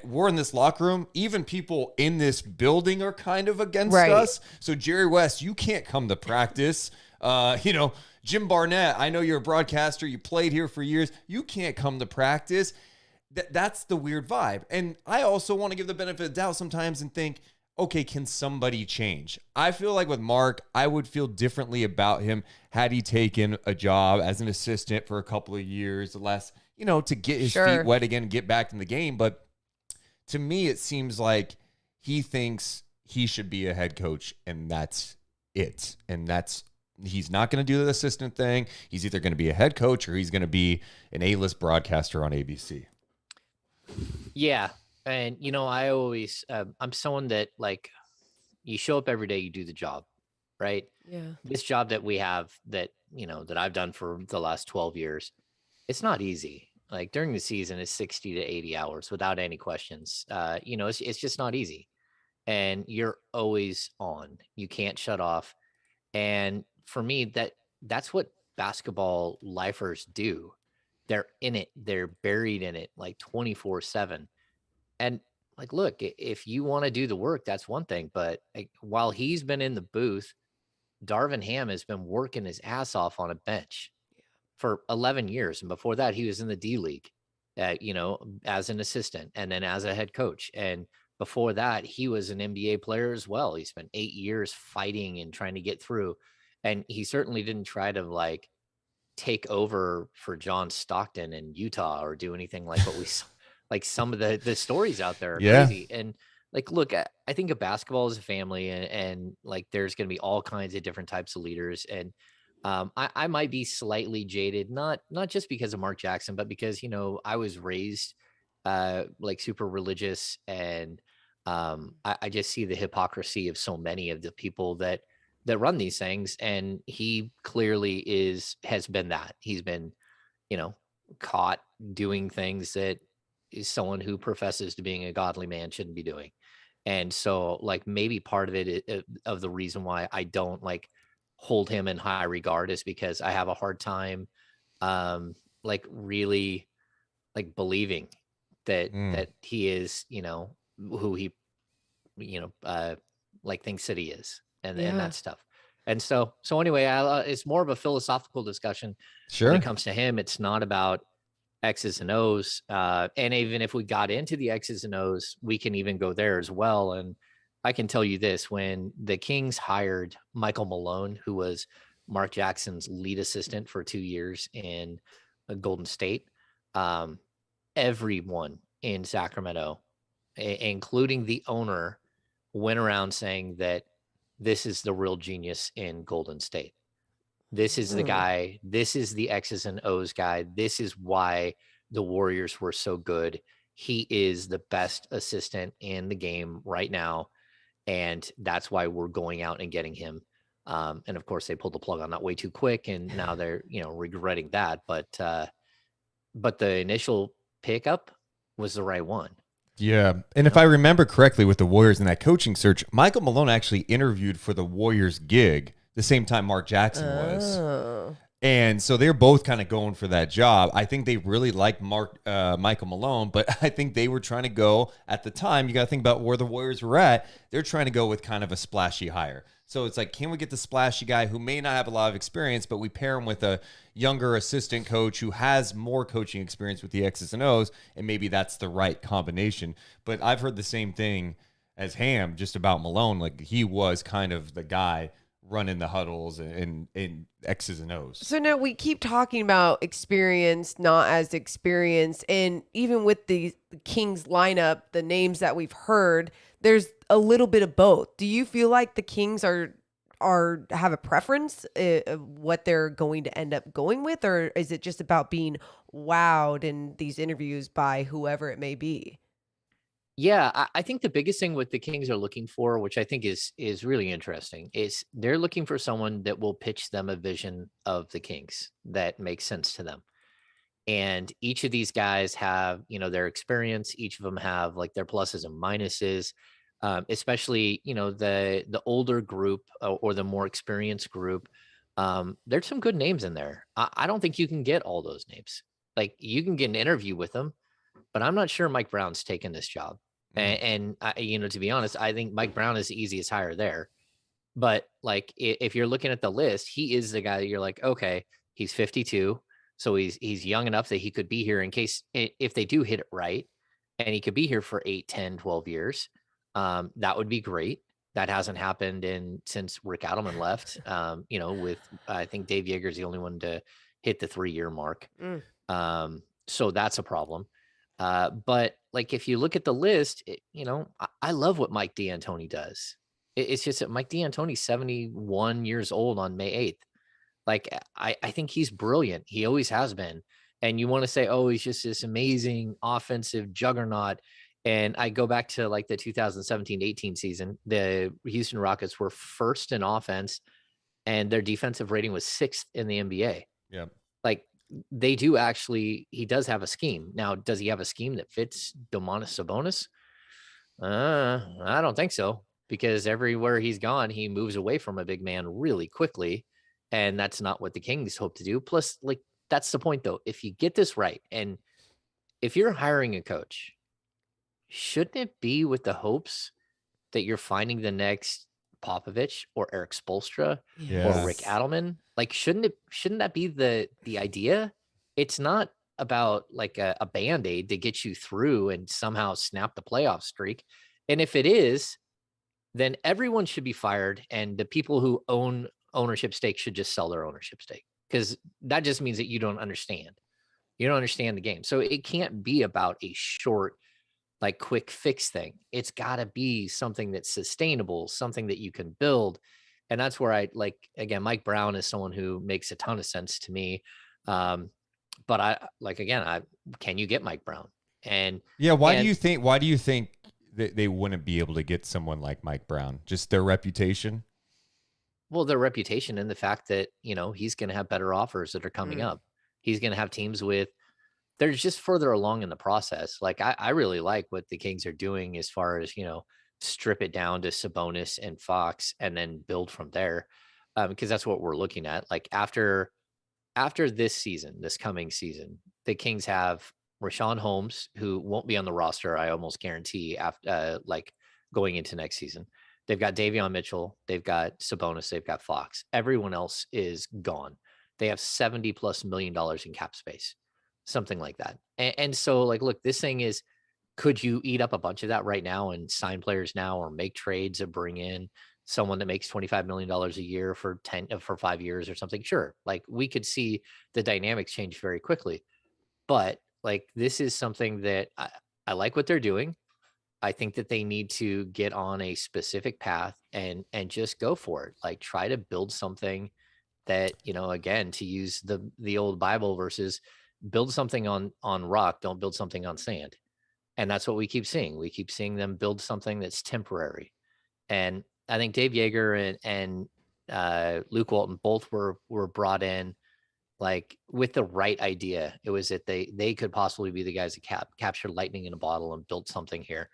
we're in this locker room. Even people in this building are kind of against us. So Jerry West, you can't come to practice. Jim Barnett, I know you're a broadcaster. You played here for years. You can't come to practice. That's the weird vibe. And I also want to give the benefit of the doubt sometimes and think, okay, can somebody change? I feel like with Mark, I would feel differently about him had he taken a job as an assistant for a couple of years, to get his feet wet again and get back in the game. But to me, it seems like he thinks he should be a head coach, and that's it. And he's not going to do the assistant thing. He's either going to be a head coach or he's going to be an A-list broadcaster on ABC. Yeah. And, I always, I'm someone that like, you show up every day, you do the job, right? Yeah. This job that we have that I've done for the last 12 years, it's not easy. Like during the season, it's 60 to 80 hours without any questions. It's just not easy. And you're always on. You can't shut off. And for me, that's what basketball lifers do. They're in it. They're buried in it like 24/7. And like, look, if you want to do the work, that's one thing. But like, while he's been in the booth, Darvin Ham has been working his ass off on a bench for 11 years. And before that, he was in the D League, as an assistant and then as a head coach. And before that, he was an NBA player as well. He spent 8 years fighting and trying to get through. And he certainly didn't try to like take over for John Stockton in Utah or do anything like what we saw. Like some of the stories out there are crazy. And like, look, I think of basketball as a family and like, there's going to be all kinds of different types of leaders. And I might be slightly jaded, not just because of Mark Jackson, but because, I was raised like super religious. And I just see the hypocrisy of so many of the people that run these things. And he clearly has been that. He's been, caught doing things that is someone who professes to being a godly man shouldn't be doing. And so like maybe part of it of the reason why I don't like hold him in high regard is because I have a hard time like really like believing that he is, who he like thinks that he is and that stuff. And so anyway, it's more of a philosophical discussion. When it comes to him, it's not about X's and O's. And even if we got into the X's and O's, we can even go there as well. And I can tell you this, when the Kings hired Michael Malone, who was Mark Jackson's lead assistant for 2 years in Golden State, everyone in Sacramento, including the owner, went around saying that this is the real genius in Golden State. This is the guy. This is the X's and O's guy. This is why the Warriors were so good. He is the best assistant in the game right now. And that's why we're going out and getting him. And of course, they pulled the plug on that way too quick. And now they're, regretting that. But the initial pickup was the right one. Yeah. And if I remember correctly with the Warriors in that coaching search, Michael Malone actually interviewed for the Warriors gig the same time Mark Jackson was. And so they're both kind of going for that job. I think they really liked Michael Malone, but I think they were trying to go at the time. You got to think about where the Warriors were at. They're trying to go with kind of a splashy hire. So it's like, can we get the splashy guy who may not have a lot of experience, but we pair him with a younger assistant coach who has more coaching experience with the X's and O's, and maybe that's the right combination. But I've heard the same thing as Ham just about Malone. Like he was kind of the guy running the huddles and X's and O's. So now we keep talking about experience, not as experience. And even with the Kings lineup, the names that we've heard, there's a little bit of both. Do you feel like the Kings have a preference of what they're going to end up going with? Or is it just about being wowed in these interviews by whoever it may be? Yeah, I think the biggest thing what the Kings are looking for, which I think is really interesting, is they're looking for someone that will pitch them a vision of the Kings that makes sense to them. And each of these guys have, their experience. Each of them have like their pluses and minuses. Especially, the older group or the more experienced group. There's some good names in there. I don't think you can get all those names. Like you can get an interview with them, but I'm not sure Mike Brown's taken this job. And to be honest, I think Mike Brown is the easiest hire there. But like, if you're looking at the list, he is the guy that you're like, okay, he's 52. So he's young enough that he could be here in case if they do hit it right, and he could be here for 8, 10, 12 years. That would be great. That hasn't happened since Rick Adelman left. With I think Dave Yeager's the only one to hit the 3-year mark. So that's a problem. But like, if you look at the list, I love what Mike D'Antoni does. It's just that Mike D'Antoni's 71 years old on May 8th. Like, I think he's brilliant. He always has been. And you want to say, oh, he's just this amazing offensive juggernaut. And I go back to like the 2017-18 season, the Houston Rockets were first in offense and their defensive rating was 6th in the NBA. Yeah. Like, he does have a scheme. Now, does he have a scheme that fits Domantas Sabonis? I don't think so, because everywhere he's gone, he moves away from a big man really quickly. And that's not what the Kings hope to do. Plus, like, that's the point though. If you get this right, and if you're hiring a coach, shouldn't it be with the hopes that you're finding the next Popovich or Eric Spoelstra or Rick Adelman? Like, shouldn't that be the idea? It's not about like a Band-Aid to get you through and somehow snap the playoff streak. And if it is, then everyone should be fired. And the people who own ownership stake should just sell their ownership stake, because that just means that you don't understand. You don't understand the game. So it can't be about a short, like, quick fix thing. It's got to be something that's sustainable, something that you can build. And that's where I like, again, Mike Brown is someone who makes a ton of sense to me. But can you get Mike Brown? And yeah, why do you think that they wouldn't be able to get someone like Mike Brown? Just their reputation? Well, their reputation and the fact that, he's going to have better offers that are coming up. He's going to have teams they're just further along in the process. Like, I really like what the Kings are doing as far as, strip it down to Sabonis and Fox and then build from there. Because that's what we're looking at. Like, after this coming season, the Kings have Rashawn Holmes, who won't be on the roster, I almost guarantee, after going into next season. They've got Davion Mitchell, they've got Sabonis, they've got Fox. Everyone else is gone. They have $70+ million in cap space, something like that. And so, like, look, this thing is, could you eat up a bunch of that right now and sign players now, or make trades and bring in someone that makes $25 million a year for 5 years or something? Sure. Like, we could see the dynamics change very quickly, but like, this is something that I like what they're doing. I think that they need to get on a specific path and just go for it. Like, try to build something that, again, to use the old Bible verses, build something on rock, don't build something on sand. And that's what we keep seeing. We keep seeing them build something that's temporary. And I think Dave Yeager and Luke Walton both were brought in like with the right idea. It was that they could possibly be the guys that captured lightning in a bottle and built something here.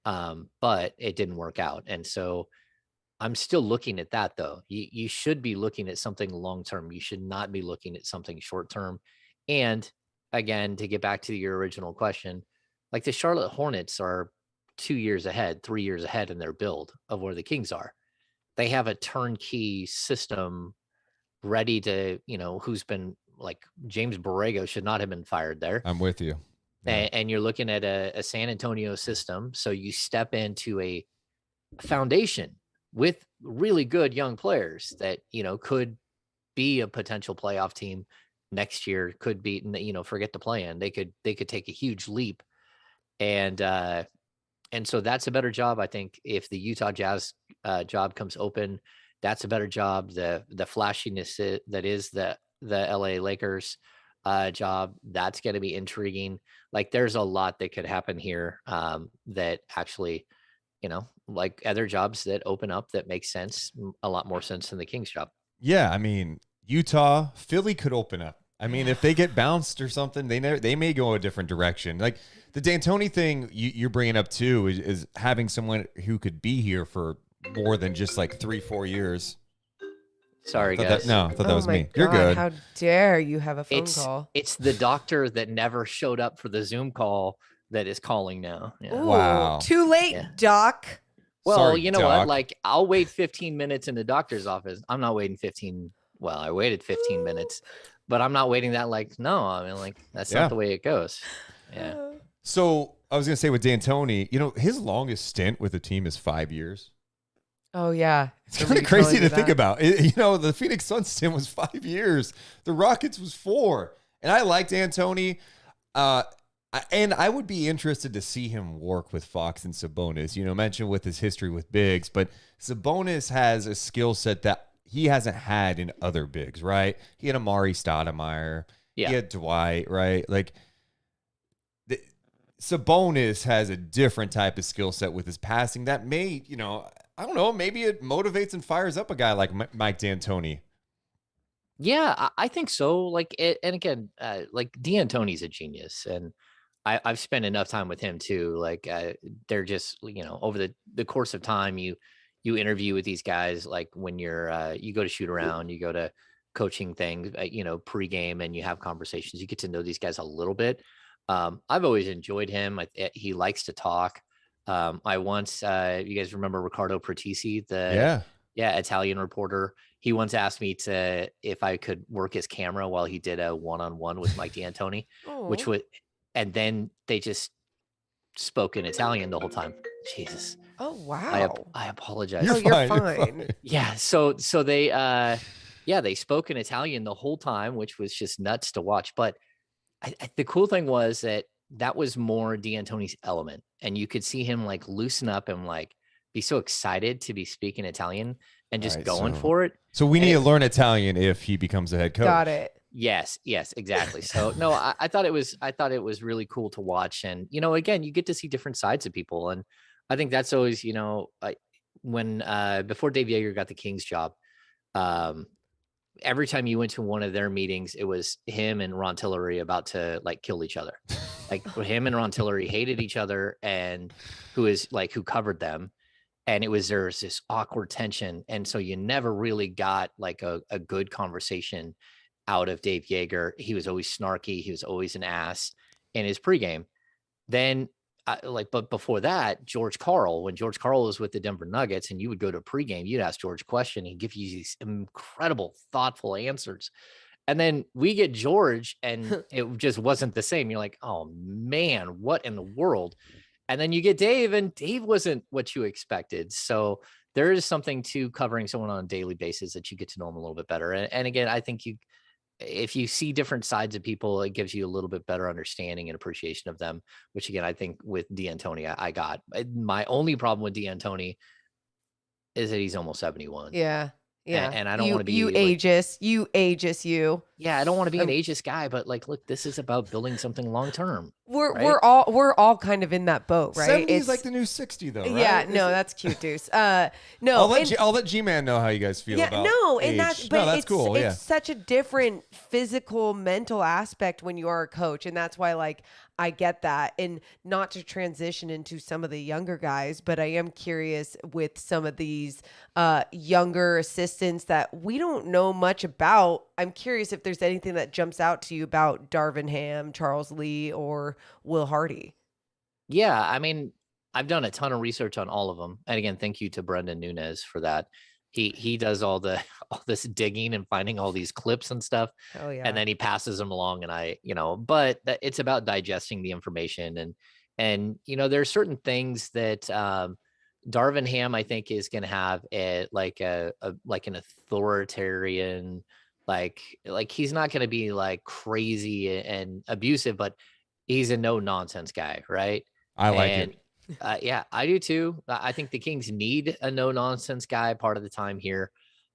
But it didn't work out. And so I'm still looking at that, though. You should be looking at something long-term. You should not be looking at something short-term. And again, to get back to your original question, like, the Charlotte Hornets are 2 years ahead, 3 years ahead in their build of where the Kings are. They have a turnkey system ready to, who's been like, James Borrego should not have been fired there. I'm with you. Yeah. And you're looking at a San Antonio system. So you step into a foundation with really good young players that, could be a potential playoff team next year, could be, forget the play-in. They could take a huge leap. And so that's a better job. I think if the Utah Jazz job comes open, that's a better job. The flashiness that is the LA Lakers, job. That's going to be intriguing. Like there's a lot that could happen here that actually, like other jobs that open up that make sense, a lot more sense than the Kings job. Yeah, I mean, Utah, Philly could open up. I mean, if they get bounced or something, they may go a different direction. Like the D'Antoni thing you're bringing up too is having someone who could be here for more than just like 3-4 years. Sorry, guys. I thought that was me. God, You're good. How dare you have a phone call? It's the doctor that never showed up for the Zoom call that is calling now. Yeah. Ooh, Wow. Too late, Doc. Well, Sorry, you know Doc. what? Like I'll wait 15 minutes in the doctor's office. I'm not waiting 15. Well, I waited 15 minutes, but I'm not waiting that no, I mean, like that's not the way it goes. Yeah. So I was going to say with D'Antoni, his longest stint with the team is 5 years. Oh, yeah. It's kind of crazy to think about. The Phoenix Suns stint was 5 years. The Rockets was 4. And I liked D'Antoni. And I would be interested to see him work with Fox and Sabonis. Mentioned with his history with bigs, but Sabonis has a skill set that he hasn't had in other bigs, right? He had Amari Stoudemire. Yeah. He had Dwight, right? Like, Sabonis has a different type of skill set with his passing that may, I don't know, maybe it motivates and fires up a guy like Mike D'Antoni. Yeah, I think so. Like, and again, like D'Antoni's a genius, and I've spent enough time with him too. Like, they're just, over the course of time, you interview with these guys, like when you're, you go to shoot around, you go to coaching things, pregame, and you have conversations. You get to know these guys a little bit. I've always enjoyed him. He likes to talk. I once, you guys remember Riccardo Pratisi, the Italian reporter. He once asked me if I could work his camera while he did a one-on-one with Mike D'Antoni, and then they just spoke in Italian the whole time. Jesus. Oh, wow. I apologize. You're fine. Yeah. So they, they spoke in Italian the whole time, which was just nuts to watch. But the cool thing was that was more D'Antoni's element, and you could see him like loosen up and like be so excited to be speaking Italian and just going for it. So we need to learn Italian if he becomes a head coach. Got it. Yes, exactly. So no, I thought it was really cool to watch, and again, you get to see different sides of people, and I think that's always when before Dave Yeager got the Kings job, every time you went to one of their meetings, it was him and Ron Tillery about to like kill each other. Like him and Ron Tillery hated each other, and who covered them. And there was this awkward tension. And so you never really got like a good conversation out of Dave Yeager. He was always snarky. He was always an ass in his pregame. Then but before that, when George Karl was with the Denver Nuggets, and you would go to pregame, you'd ask George a question. He'd give you these incredible, thoughtful answers. And then we get George, and it just wasn't the same. You're like, oh man, what in the world? And then you get Dave, and Dave wasn't what you expected. So there is something to covering someone on a daily basis that you get to know them a little bit better. And again, I think if you see different sides of people, it gives you a little bit better understanding and appreciation of them, which again, I think with D'Antoni, I got. My only problem with D'Antoni is that he's almost 71. Yeah. Yeah. And I don't want to be you ageist. Yeah, I don't want to be an ageist guy, but like, look, this is about building something long term. We're all kind of in that boat, right? 70 is like the new 60 though, right? Yeah, no, that's cute, Deuce. No, I'll let G-Man know how you guys feel about age. And that's cool. It's such a different physical, mental aspect when you are a coach, and that's why like I get that. And not to transition into some of the younger guys, but I am curious with some of these younger assistants that we don't know much about. I'm curious if there's anything that jumps out to you about Darvin Ham, Charles Lee, or Will Hardy. Yeah, I mean, I've done a ton of research on all of them. And again, thank you to Brendan Nunez for that. He does all this digging and finding all these clips and stuff. Oh yeah. And then he passes them along, and but it's about digesting the information, and there's certain things that Darvin Ham, I think, is going to have an authoritarian, like he's not going to be like crazy and abusive, but he's a no nonsense guy. Right. I like it. Yeah, I do too. I think the Kings need a no nonsense guy part of the time here.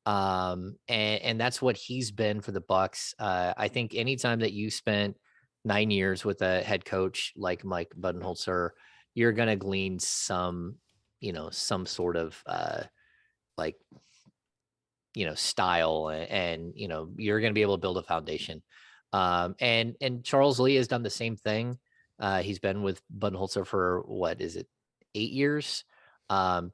And that's what he's been for the Bucks. I think anytime that you spent 9 years with a head coach like Mike Budenholzer, you're going to glean some, some sort of like, style, and you're going to be able to build a foundation. And Charles Lee has done the same thing. He's been with Budenholzer for what is it, 8 years,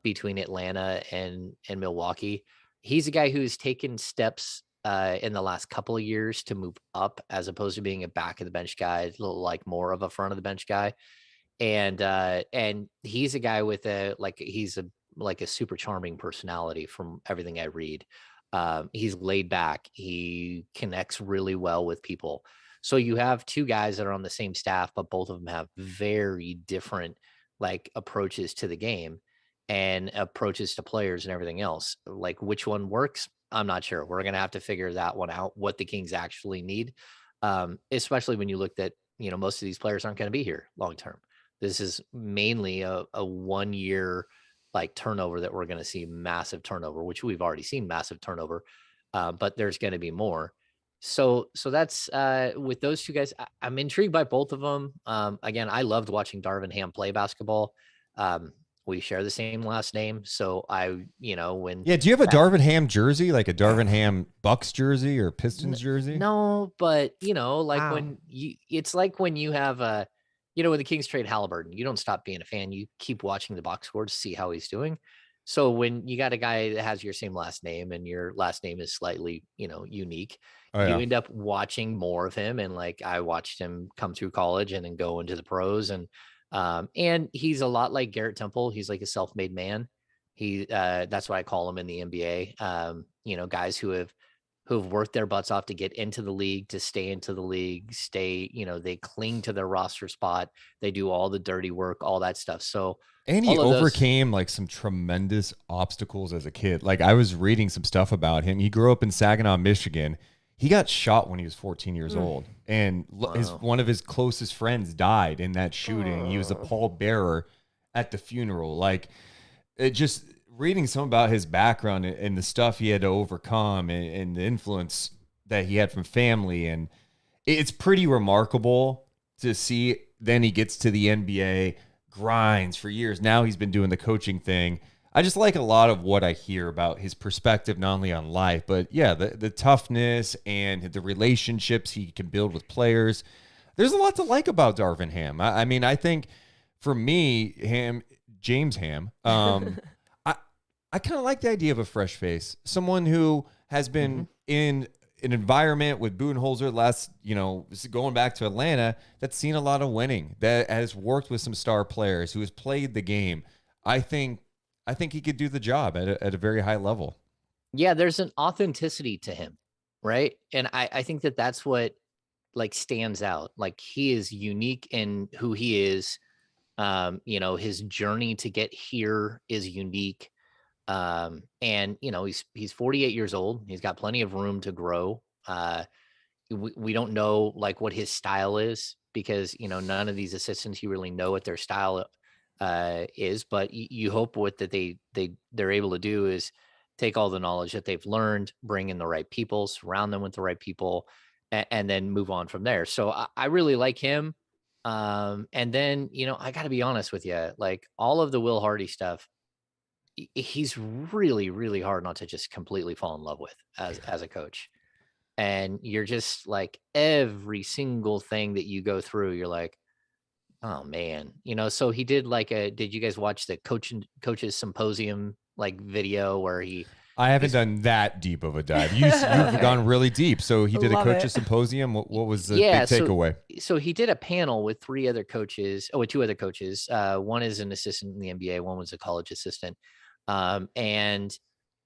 between Atlanta and Milwaukee. He's a guy who's taken steps in the last couple of years to move up, as opposed to being a back of the bench guy, a little like more of a front of the bench guy. And he's a guy with he's a super charming personality from everything I read. He's laid back. He connects really well with people. So you have two guys that are on the same staff, but both of them have very different approaches to the game and approaches to players and everything else. Like which one works, I'm not sure. We're going to have to figure that one out, what the Kings actually need. Especially when you looked at, most of these players aren't going to be here long term. This is mainly a 1 year turnover that we're going to see, massive turnover, which we've already seen massive turnover, but there's going to be more. So that's with those two guys. I'm intrigued by both of them. Again, I loved watching Darvin Ham play basketball. We share the same last name, so do you have a Darvin Ham jersey, like a Darvin Ham Bucks jersey or Pistons jersey? No, but Wow. when it's like when you have a when the Kings trade Halliburton, you don't stop being a fan. You keep watching the box score to see how he's doing. So when you got a guy that has your same last name and your last name is slightly, unique, you end up watching more of him. And I watched him come through college and then go into the pros. And he's a lot like Garrett Temple. He's like a self-made man. That's what I call him in the NBA. Guys who've worked their butts off to get into the league, to stay into the league, they cling to their roster spot. They do all the dirty work, all that stuff. So, and he overcame some tremendous obstacles as a kid. I was reading some stuff about him. He grew up in Saginaw, Michigan. He got shot when he was 14 years old. And one of his closest friends died in that shooting. He was a pallbearer at the funeral. It just... reading some about his background and the stuff he had to overcome and the influence that he had from family. And it's pretty remarkable to see. Then he gets to the NBA, grinds for years. Now he's been doing the coaching thing. I just like a lot of what I hear about his perspective, not only on life, but the toughness and the relationships he can build with players. There's a lot to like about Darvin Ham. I mean, I think for me, James Ham, I kind of like the idea of a fresh face, someone who has been in an environment with Budenholzer going back to Atlanta, that's seen a lot of winning, that has worked with some star players, who has played the game. I think he could do the job at a very high level. Yeah, there's an authenticity to him, right? And I think that's what stands out. He is unique in who he is. His journey to get here is unique. And he's 48 years old. He's got plenty of room to grow. We don't know what his style is, because none of these assistants, you really know what their style is, but you hope what that they're able to do is take all the knowledge that they've learned, bring in the right people, surround them with the right people, and then move on from there. So I really like him. And then I got to be honest with you, all of the Will Hardy stuff, he's really, really hard not to just completely fall in love with as a coach. And you're just every single thing that you go through, you're like, oh man, so he did did you guys watch the coaches symposium video where I haven't done that deep of a dive. You've gone really deep. So he did a coaches symposium. What was the big takeaway? So he did a panel with two other coaches. One is an assistant in the NBA. One was a college assistant. And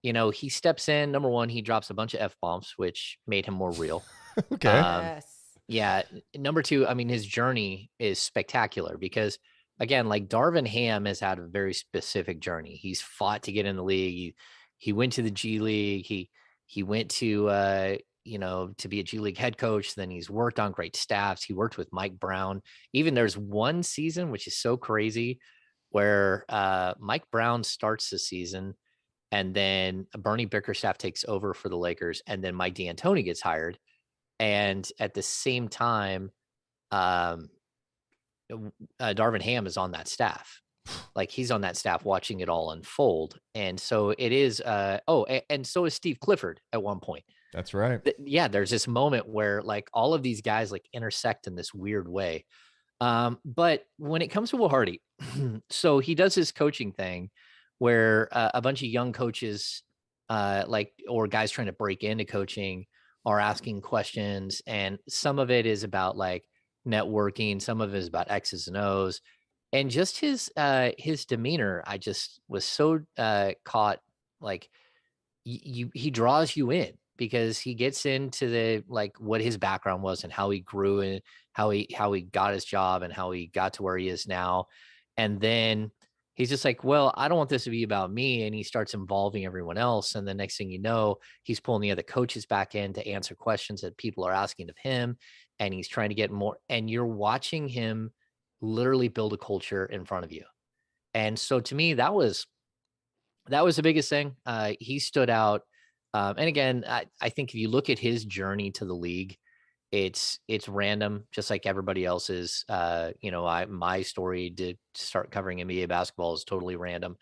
he steps in. Number one, he drops a bunch of F-bombs, which made him more real. Okay. Yes. Yeah. Number two, I mean, his journey is spectacular because, again, Darvin Ham has had a very specific journey. He's fought to get in the league. He went to the G League. He went to to be a G League head coach. Then he's worked on great staffs. He worked with Mike Brown. Even there's one season, which is so crazy, where Mike Brown starts the season and then Bernie Bickerstaff takes over for the Lakers, and then Mike D'Antoni gets hired. And at the same time, Darvin Ham is on that staff. Like, he's on that staff watching it all unfold. And so it is, and so is Steve Clifford at one point. That's right. Yeah, there's this moment where like all of these guys like intersect in this weird way. But when it comes to Will Hardy, so he does his coaching thing where a bunch of young coaches, or guys trying to break into coaching, are asking questions, and some of it is about like networking, some of it is about X's and O's, and just his demeanor. I just was so caught, like he draws you in, because he gets into the like what his background was and how he grew and how he got his job and how he got to where he is now. And then he's just like, well, I don't want this to be about me. And he starts involving everyone else. And the next thing you know, he's pulling the other coaches back in to answer questions that people are asking of him. And he's trying to get more. And you're watching him literally build a culture in front of you. And so to me, that was the biggest thing. He stood out. And again, I think if you look at his journey to the league, it's random, just like everybody else's. My story to start covering NBA basketball is totally random.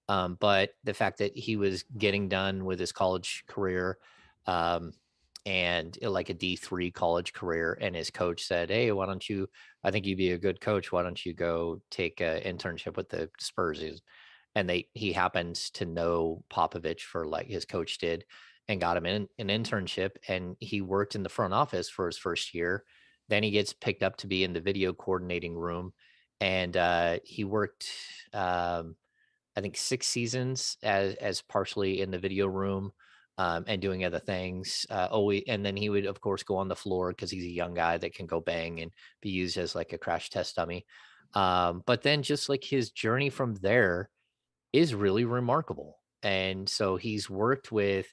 But the fact that he was getting done with his college career, and like a D3 college career, and his coach said, hey, why don't you, I think you'd be a good coach. Why don't you go take an internship with the Spurs? And he happens to know Popovich, for like his coach did, and got him in an internship, and he worked in the front office for his first year. Then he gets picked up to be in the video coordinating room, and he worked I think 6 seasons as partially in the video room, and doing other things. And then he would of course go on the floor, because he's a young guy that can go bang and be used as like a crash test dummy. But then just like his journey from there is really remarkable. And so he's worked with,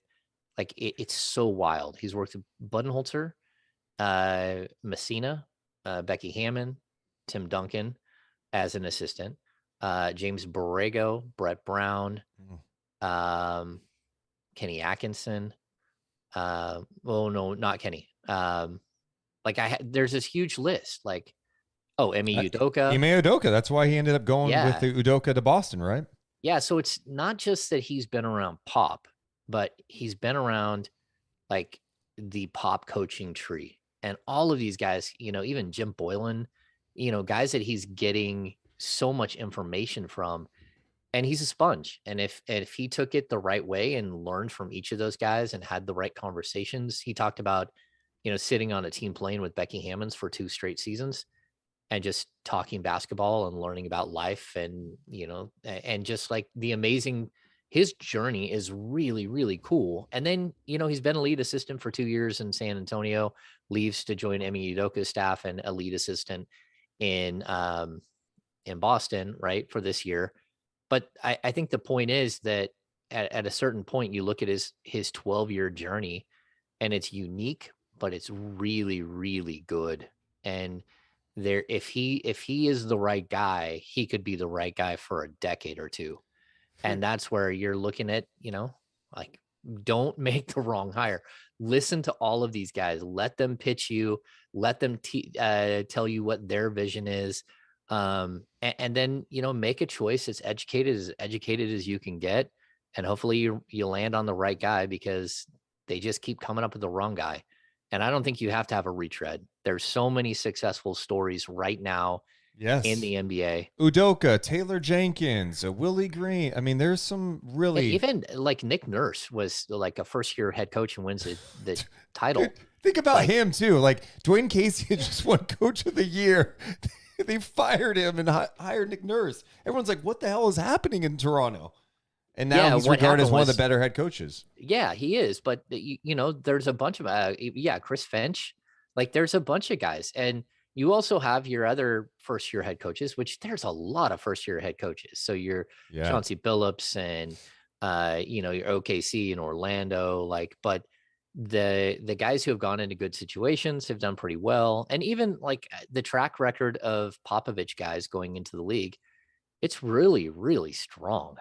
like, it's so wild. He's worked with Budenholzer, Messina, Becky Hammond, Tim Duncan as an assistant, James Borrego, Brett Brown, Kenny Atkinson. Oh no, not Kenny. There's this huge list. Like, Emi Udoka. Ime Udoka. That's why he ended up going with the Udoka to Boston, right? Yeah, so it's not just that he's been around Pop, but he's been around like the Pop coaching tree, and all of these guys, even Jim Boylan, guys that he's getting so much information from, and he's a sponge. And if he took it the right way and learned from each of those guys and had the right conversations, he talked about, sitting on a team plane with Becky Hammonds for 2 straight seasons, and just talking basketball and learning about life, and, and just like his journey is really, really cool. And then, he's been a lead assistant for 2 years in San Antonio, leaves to join Emi Udoka's staff, and a lead assistant in Boston, right, for this year. But I think the point is that at a certain point, you look at his 12-year journey, and it's unique, but it's really, really good. And if he is the right guy, he could be the right guy for a decade or two. And that's where you're looking at, like, don't make the wrong hire. Listen to all of these guys. Let them pitch you. Let them tell you what their vision is. And then, make a choice as educated as you can get. And hopefully you land on the right guy, because they just keep coming up with the wrong guy. And I don't think you have to have a retread. There's so many successful stories right now in the NBA. Udoka, Taylor Jenkins, Willie Green. I mean, there's some really... Even like Nick Nurse was like a first-year head coach and wins the title. Think about him, too. Like, Dwayne Casey had just won Coach of the Year. They fired him and hired Nick Nurse. Everyone's like, what the hell is happening in Toronto? And now he's regarded as one of the better head coaches. Yeah, he is. But, there's a bunch of, Chris Finch. Like, there's a bunch of guys. And you also have your other first-year head coaches, which there's a lot of first-year head coaches. So your Chauncey Billups and, your OKC and Orlando. Like, but the guys who have gone into good situations have done pretty well. And even like the track record of Popovich guys going into the league, it's really, really strong.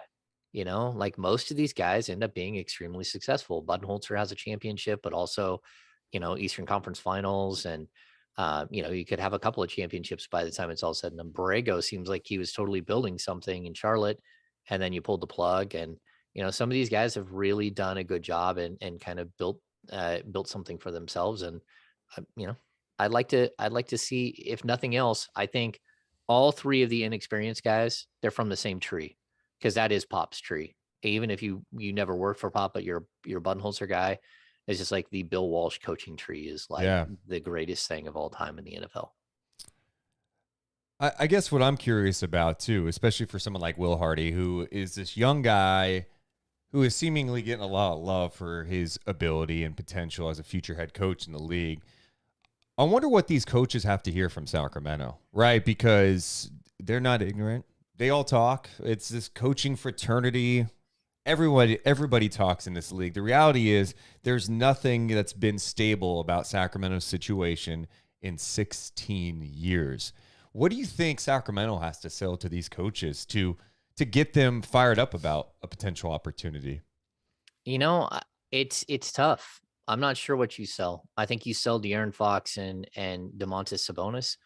You know, like most of these guys end up being extremely successful. Budenholzer has a championship, but also, you know, Eastern Conference Finals, and you know, you could have a couple of championships by the time it's all said and done. Borrego seems like he was totally building something in Charlotte, and then you pulled the plug. And you know, some of these guys have really done a good job and kind of built something for themselves. And you know, I'd like to see, if nothing else, I think all three of the inexperienced guys, they're from the same tree, because that is Pop's tree. Even if you never worked for Pop, but you're a Budenholzer guy, it's just like the Bill Walsh coaching tree is like the greatest thing of all time in the NFL. I guess what I'm curious about too, especially for someone like Will Hardy, who is this young guy who is seemingly getting a lot of love for his ability and potential as a future head coach in the league. I wonder what these coaches have to hear from Sacramento, right? Because they're not ignorant. They all talk. It's this coaching fraternity. Everybody talks in this league. The reality is there's nothing that's been stable about Sacramento's situation in 16 years. What do you think Sacramento has to sell to these coaches to get them fired up about a potential opportunity? You know, it's tough. I'm not sure what you sell. I think you sell De'Aaron Fox and Domantas Sabonis,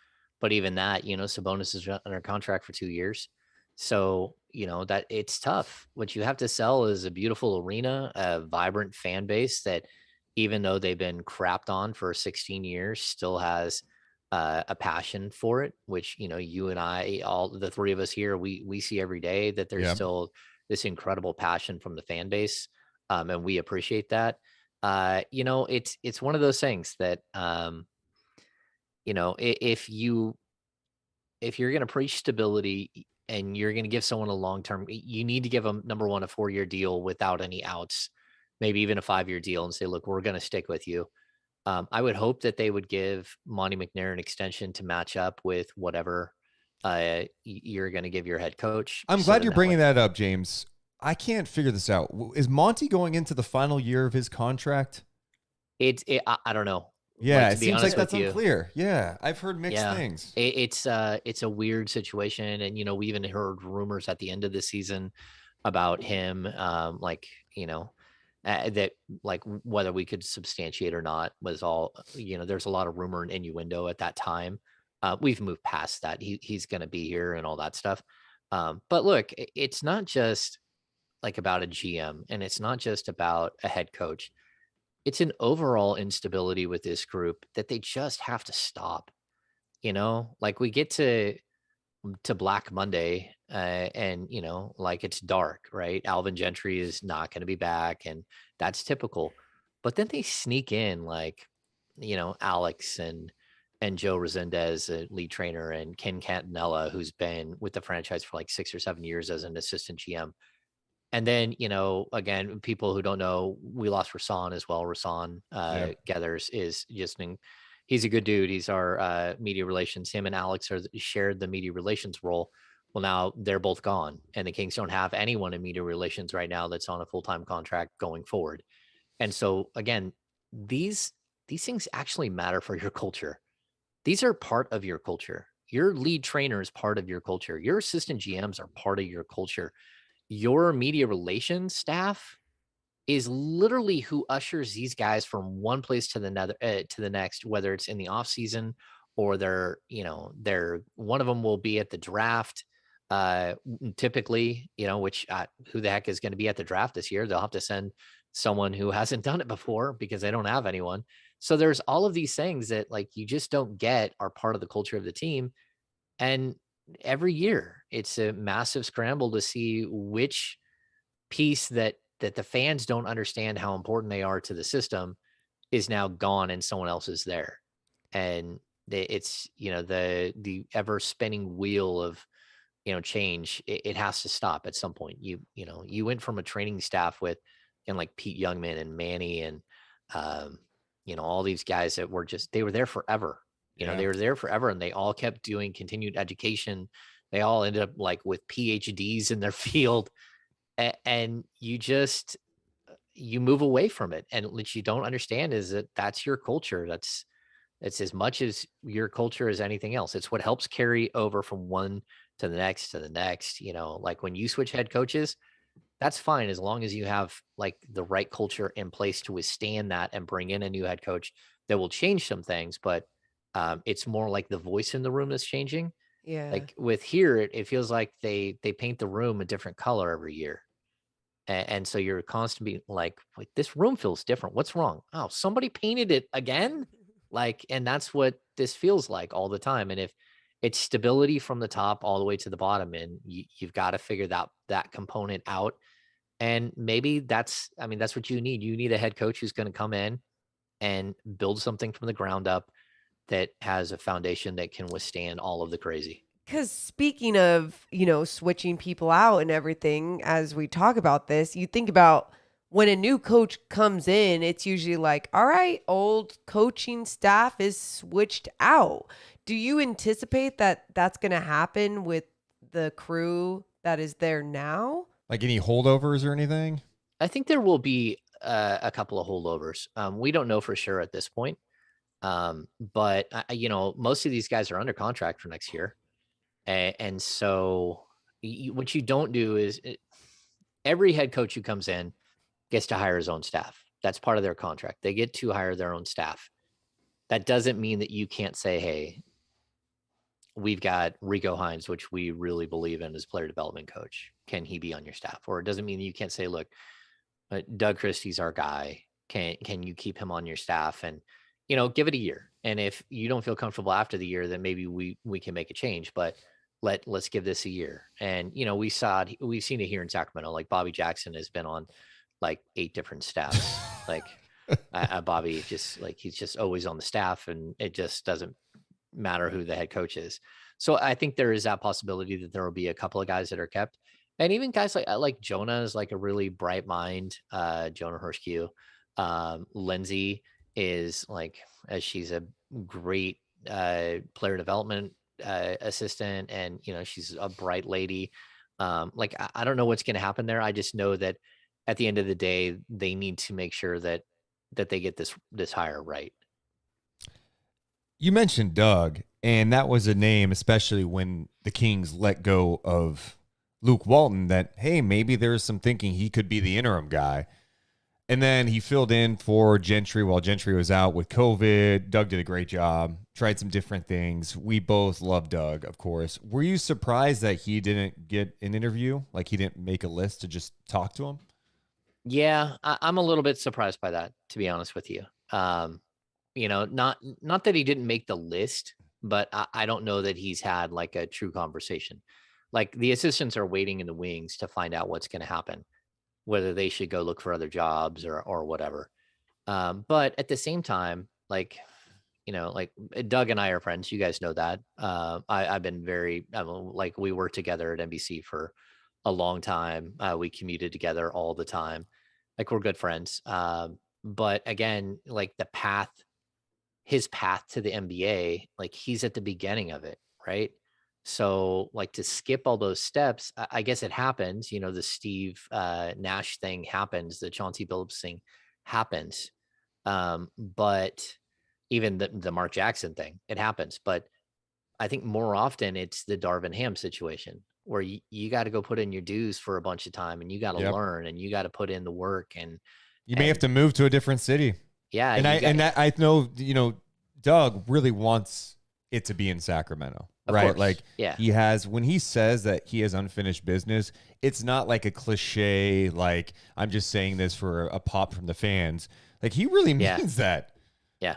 but even that, you know, Sabonis is under contract for 2 years. So, you know, that it's tough. What you have to sell is a beautiful arena, a vibrant fan base that, even though they've been crapped on for 16 years, still has a passion for it, which, you know, you and I, all the three of us here, we see every day that there's still this incredible passion from the fan base. And we appreciate that. You know, it's one of those things that, you know, if you're going to preach stability and you're going to give someone a long-term, you need to give them, number one, a 4-year deal without any outs, maybe even a 5-year deal, and say, look, we're going to stick with you. I would hope that they would give Monty McNair an extension to match up with whatever you're going to give your head coach. I'm glad you're bringing that up, James. I can't figure this out. Is Monty going into the final year of his contract? I don't know. Yeah, it seems like that's unclear. Yeah, I've heard mixed things. It's a weird situation, and you know, we even heard rumors at the end of the season about him, like, you know, that, like, whether we could substantiate or not was all, you know, there's a lot of rumor and innuendo at that time. We've moved past that. He's going to be here and all that stuff. But look, it's not just like about a GM, and it's not just about a head coach. It's an overall instability with this group that they just have to stop. You know, like, we get to Black Monday, and you know, like, it's dark, right? Alvin Gentry is not going to be back, and that's typical. But then they sneak in, like, you know, Alex and Joe Resendez, a lead trainer, and Ken Cantanella, who's been with the franchise for like 6 or 7 years as an assistant GM. And then, you know, again, people who don't know, we lost Rasan as well. Rasan Gathers is just he's a good dude. He's our media relations. Him and Alex shared the media relations role. Well, now they're both gone, and the Kings don't have anyone in media relations right now that's on a full-time contract going forward. And so, again, these things actually matter for your culture. These are part of your culture. Your lead trainer is part of your culture. Your assistant GMs are part of your culture. Your media relations staff is literally who ushers these guys from one place to the next, whether it's in the off season or they're one of them will be at the draft. Typically, you know, which who the heck is going to be at the draft this year? They'll have to send someone who hasn't done it before because they don't have anyone. So there's all of these things that, like, you just don't get are part of the culture of the team. And every year it's a massive scramble to see which piece that the fans don't understand how important they are to the system is now gone and someone else is there. And it's, you know, the ever spinning wheel of, you know, change. It has to stop at some point. You know, you went from a training staff with, and like Pete Youngman and Manny and, you know, all these guys that were they were there forever. You know, they were there forever, and they all kept doing continued education. They all ended up like with PhDs in their field, and you move away from it. And what you don't understand is that that's your culture. It's as much as your culture as anything else. It's what helps carry over from one to the next, you know, like when you switch head coaches, that's fine as long as you have like the right culture in place to withstand that and bring in a new head coach that will change some things. But it's more like the voice in the room that's changing. Yeah. Like with here, it feels like they paint the room a different color every year. And so you're constantly like, wait, this room feels different. What's wrong? Oh, somebody painted it again. Like, and that's what this feels like all the time. And if it's stability from the top all the way to the bottom, and you've got to figure that component out. And maybe that's what you need. You need a head coach who's going to come in and build something from the ground up that has a foundation that can withstand all of the crazy. Because speaking of, switching people out and everything, as we talk about this, you think about when a new coach comes in, it's usually like, all right, old coaching staff is switched out. Do you anticipate that that's going to happen with the crew that is there now? Like any holdovers or anything? I think there will be a couple of holdovers. We don't know for sure at this point. But most of these guys are under contract for next year. And so what you don't do is every head coach who comes in gets to hire his own staff. That's part of their contract. They get to hire their own staff. That doesn't mean that you can't say, hey, we've got Rico Hines, which we really believe in as player development coach. Can he be on your staff? Or it doesn't mean that you can't say, look, Doug Christie's our guy. Can you keep him on your staff? And, give it a year. And if you don't feel comfortable after the year, then maybe we can make a change. But let's give this a year. And, we've seen it here in Sacramento. Like Bobby Jackson has been on like 8 different staffs. Like Bobby he's just always on the staff, and it just doesn't matter who the head coach is. So I think there is that possibility that there will be a couple of guys that are kept. And even guys like Jonah is like a really bright mind, Jonah Hershkew. Lindsay is like, as she's a great player development assistant, and she's a bright lady. I don't know what's going to happen there. I just know that at the end of the day, they need to make sure that they get this hire right. You mentioned Doug, and that was a name, especially when the Kings let go of Luke Walton, that, hey, maybe there's some thinking he could be the interim guy. And then he filled in for Gentry while Gentry was out with COVID. Doug did a great job, tried some different things. We both love Doug, of course. Were you surprised that he didn't get an interview? Like he didn't make a list to just talk to him? Yeah, I'm a little bit surprised by that, to be honest with you. Not that he didn't make the list, but I don't know that he's had like a true conversation. Like the assistants are waiting in the wings to find out what's going to happen, whether they should go look for other jobs or whatever. But at the same time, like Doug and I are friends. You guys know that. I've been we worked together at NBC for a long time. We commuted together all the time. Like we're good friends. But again, like his path to the NBA, like he's at the beginning of it, right? So like to skip all those steps, I guess it happens, the Steve Nash thing happens, the Chauncey Billups thing happens. But even the Mark Jackson thing, it happens. But I think more often it's the Darvin Ham situation where you got to go put in your dues for a bunch of time, and you got to learn, and you got to put in the work, and you may have to move to a different city. Yeah. I know, Doug really wants it to be in Sacramento, right? Course. Like yeah. he has, when he says that he has unfinished business, it's not like a cliche, like I'm just saying this for a pop from the fans. Like he really means that. Yeah.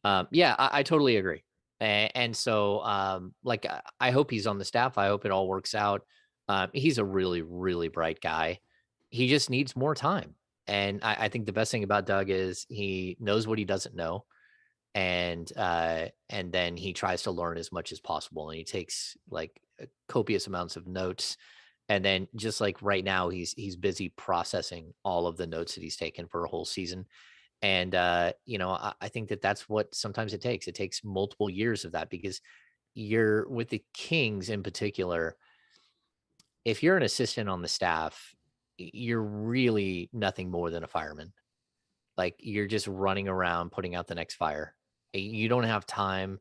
I totally agree. And so, I hope he's on the staff. I hope it all works out. He's a really, really bright guy. He just needs more time. And I think the best thing about Doug is he knows what he doesn't know. And then he tries to learn as much as possible. And he takes like copious amounts of notes. And then just like right now, he's busy processing all of the notes that he's taken for a whole season. And, I think that's what sometimes it takes. It takes multiple years of that, because you're with the Kings in particular. If you're an assistant on the staff, you're really nothing more than a fireman. Like you're just running around putting out the next fire. You don't have time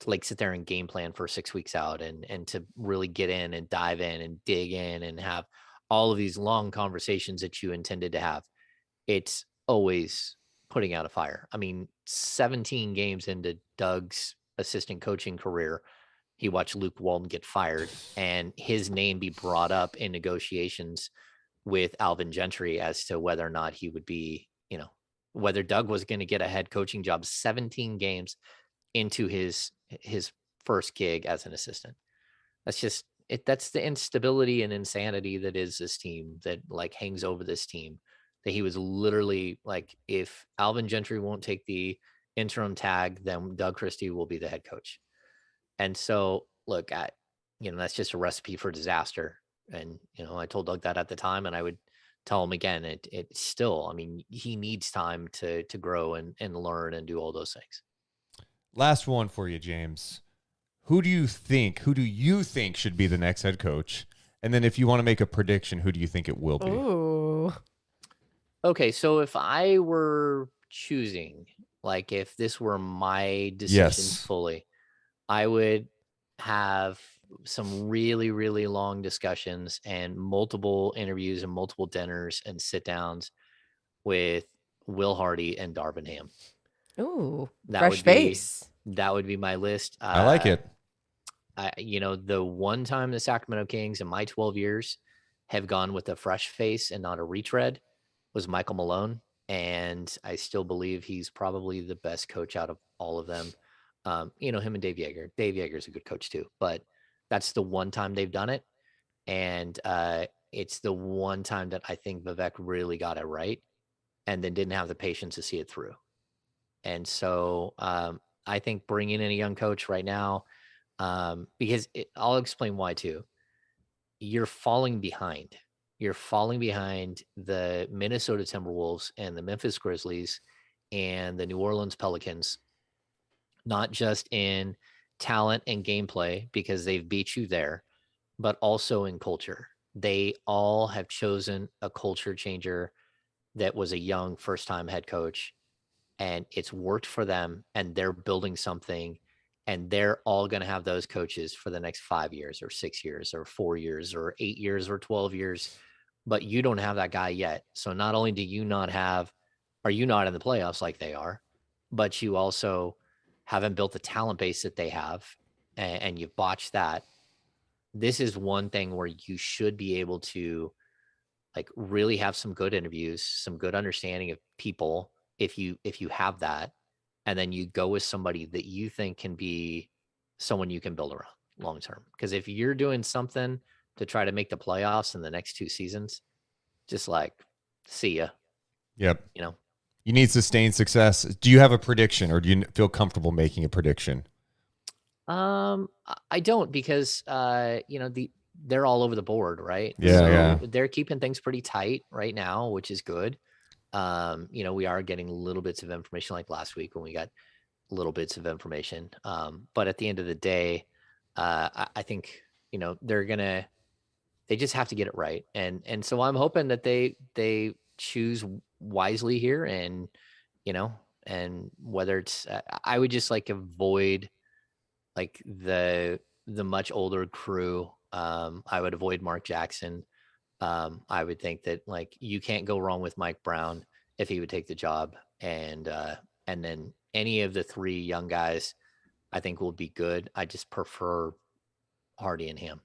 to like sit there and game plan for 6 weeks out and to really get in and dive in and dig in and have all of these long conversations that you intended to have, it's always putting out a fire. I mean, 17 games into Doug's assistant coaching career, he watched Luke Walton get fired and his name be brought up in negotiations with Alvin Gentry as to whether or not he would be, whether Doug was going to get a head coaching job 17 games into his first gig as an assistant. That's just it. That's the instability and insanity that is this team, that like hangs over this team, that he was literally like, if Alvin Gentry won't take the interim tag, then Doug Christie will be the head coach. And so look, that's just a recipe for disaster. And, I told Doug that at the time, and I would tell him again, it still, I mean, he needs time to grow and learn and do all those things. Last one for you, James. Who do you think should be the next head coach? And then if you want to make a prediction, who do you think it will be? Ooh. Okay, so if I were choosing, like if this were my decision fully, I would have some really, really long discussions and multiple interviews and multiple dinners and sit downs with Will Hardy and Darvin Ham. Ooh, That fresh would be, face. That would be my list. I like it. The one time the Sacramento Kings in my 12 years have gone with a fresh face and not a retread was Michael Malone. And I still believe he's probably the best coach out of all of them. Him and Dave Yeager. Dave Yeager's a good coach too, but that's the one time they've done it. And it's the one time that I think Vivek really got it right and then didn't have the patience to see it through. And so I think bringing in a young coach right now, because I'll explain why too. You're falling behind. You're falling behind the Minnesota Timberwolves and the Memphis Grizzlies and the New Orleans Pelicans, not just in talent and gameplay because they've beat you there, but also in culture. They all have chosen a culture changer that was a young first-time head coach, and it's worked for them, and they're building something, and they're all going to have those coaches for the next 5 years or 6 years or 4 years or 8 years or 12 years, but you don't have that guy yet. So not only are you not in the playoffs like they are, but you also haven't built the talent base that they have, and you've botched that. This is one thing where you should be able to like really have some good interviews, some good understanding of people if you have that, and then you go with somebody that you think can be someone you can build around long term. Because if you're doing something to try to make the playoffs in the next 2 seasons, just like see ya. Yep. You need sustained success. Do you have a prediction, or do you feel comfortable making a prediction? I don't, because they're all over the board, right? Yeah. They're keeping things pretty tight right now, which is good. We are getting little bits of information, like last week when we got little bits of information. But at the end of the day, I think they just have to get it right, and so I'm hoping that they choose wisely here, and and whether it's I would just like avoid like the much older crew. I would avoid Mark Jackson. I would think that like you can't go wrong with Mike Brown if he would take the job, and then any of the 3 young guys I think will be good. I just prefer Hardy and Ham.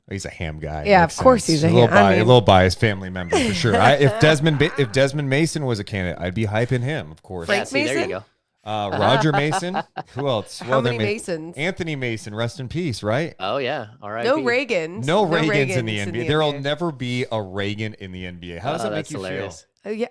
He's a Ham guy. Yeah, of course he's a Ham. A little biased family member for sure. If Desmond Mason was a candidate, I'd be hyping him, of course. Frank Mason? There you go. Roger Mason. Who else? How many Masons? Anthony Mason, rest in peace, right? Oh yeah. All right. No Reagans. No Reagans in the NBA. There will never be a Reagan in the NBA. How does that make you hilarious. feel? Oh, yeah.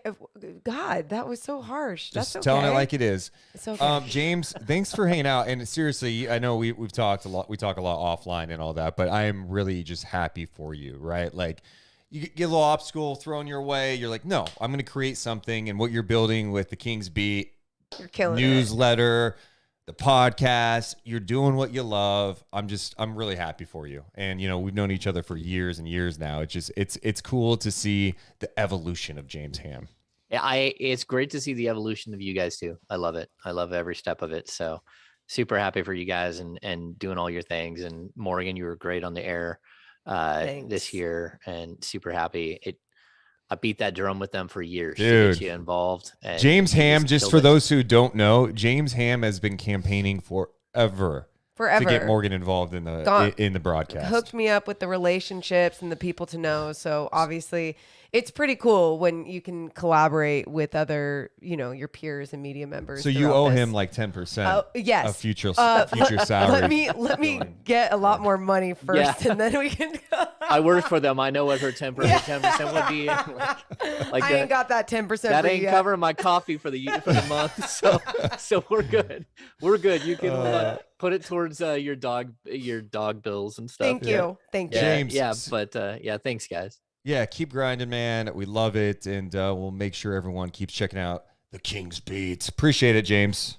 God, that was so harsh. Just That's telling okay. it like it is. It's okay. James, thanks for hanging out. And seriously, I know we've talked a lot. We talk a lot offline and all that, but I am really just happy for you, right? Like you get a little obstacle thrown your way. You're like, no, I'm going to create something. And what you're building with the Kings Beat, You're killing newsletter, the podcast, you're doing what you love. I'm really happy for you. And, we've known each other for years and years now. It's cool to see the evolution of James Ham. Yeah, it's great to see the evolution of you guys too. I love it. I love every step of it. So super happy for you guys and doing all your things. And Morgan, you were great on the air this year, and super happy. I beat that drum with them for years Dude. to get you involved. And James you Ham, just killed for it. those who don't know, James Ham has been campaigning forever to get Morgan involved in the broadcast. Hooked me up with the relationships and the people to know. So obviously it's pretty cool when you can collaborate with other, your peers and media members. So you owe him like 10% yes. of future salary. Let me get a lot more money first, and then we can go. I work for them. I know what her 10% would be. Like I ain't got that 10%. That ain't covering my coffee for the month. So we're good. We're good. You can put it towards your dog bills and stuff. Thank you. Thank you. James. Yeah, but thanks guys. Yeah, keep grinding, man. We love it, and we'll make sure everyone keeps checking out the King's Beats. Appreciate it, James.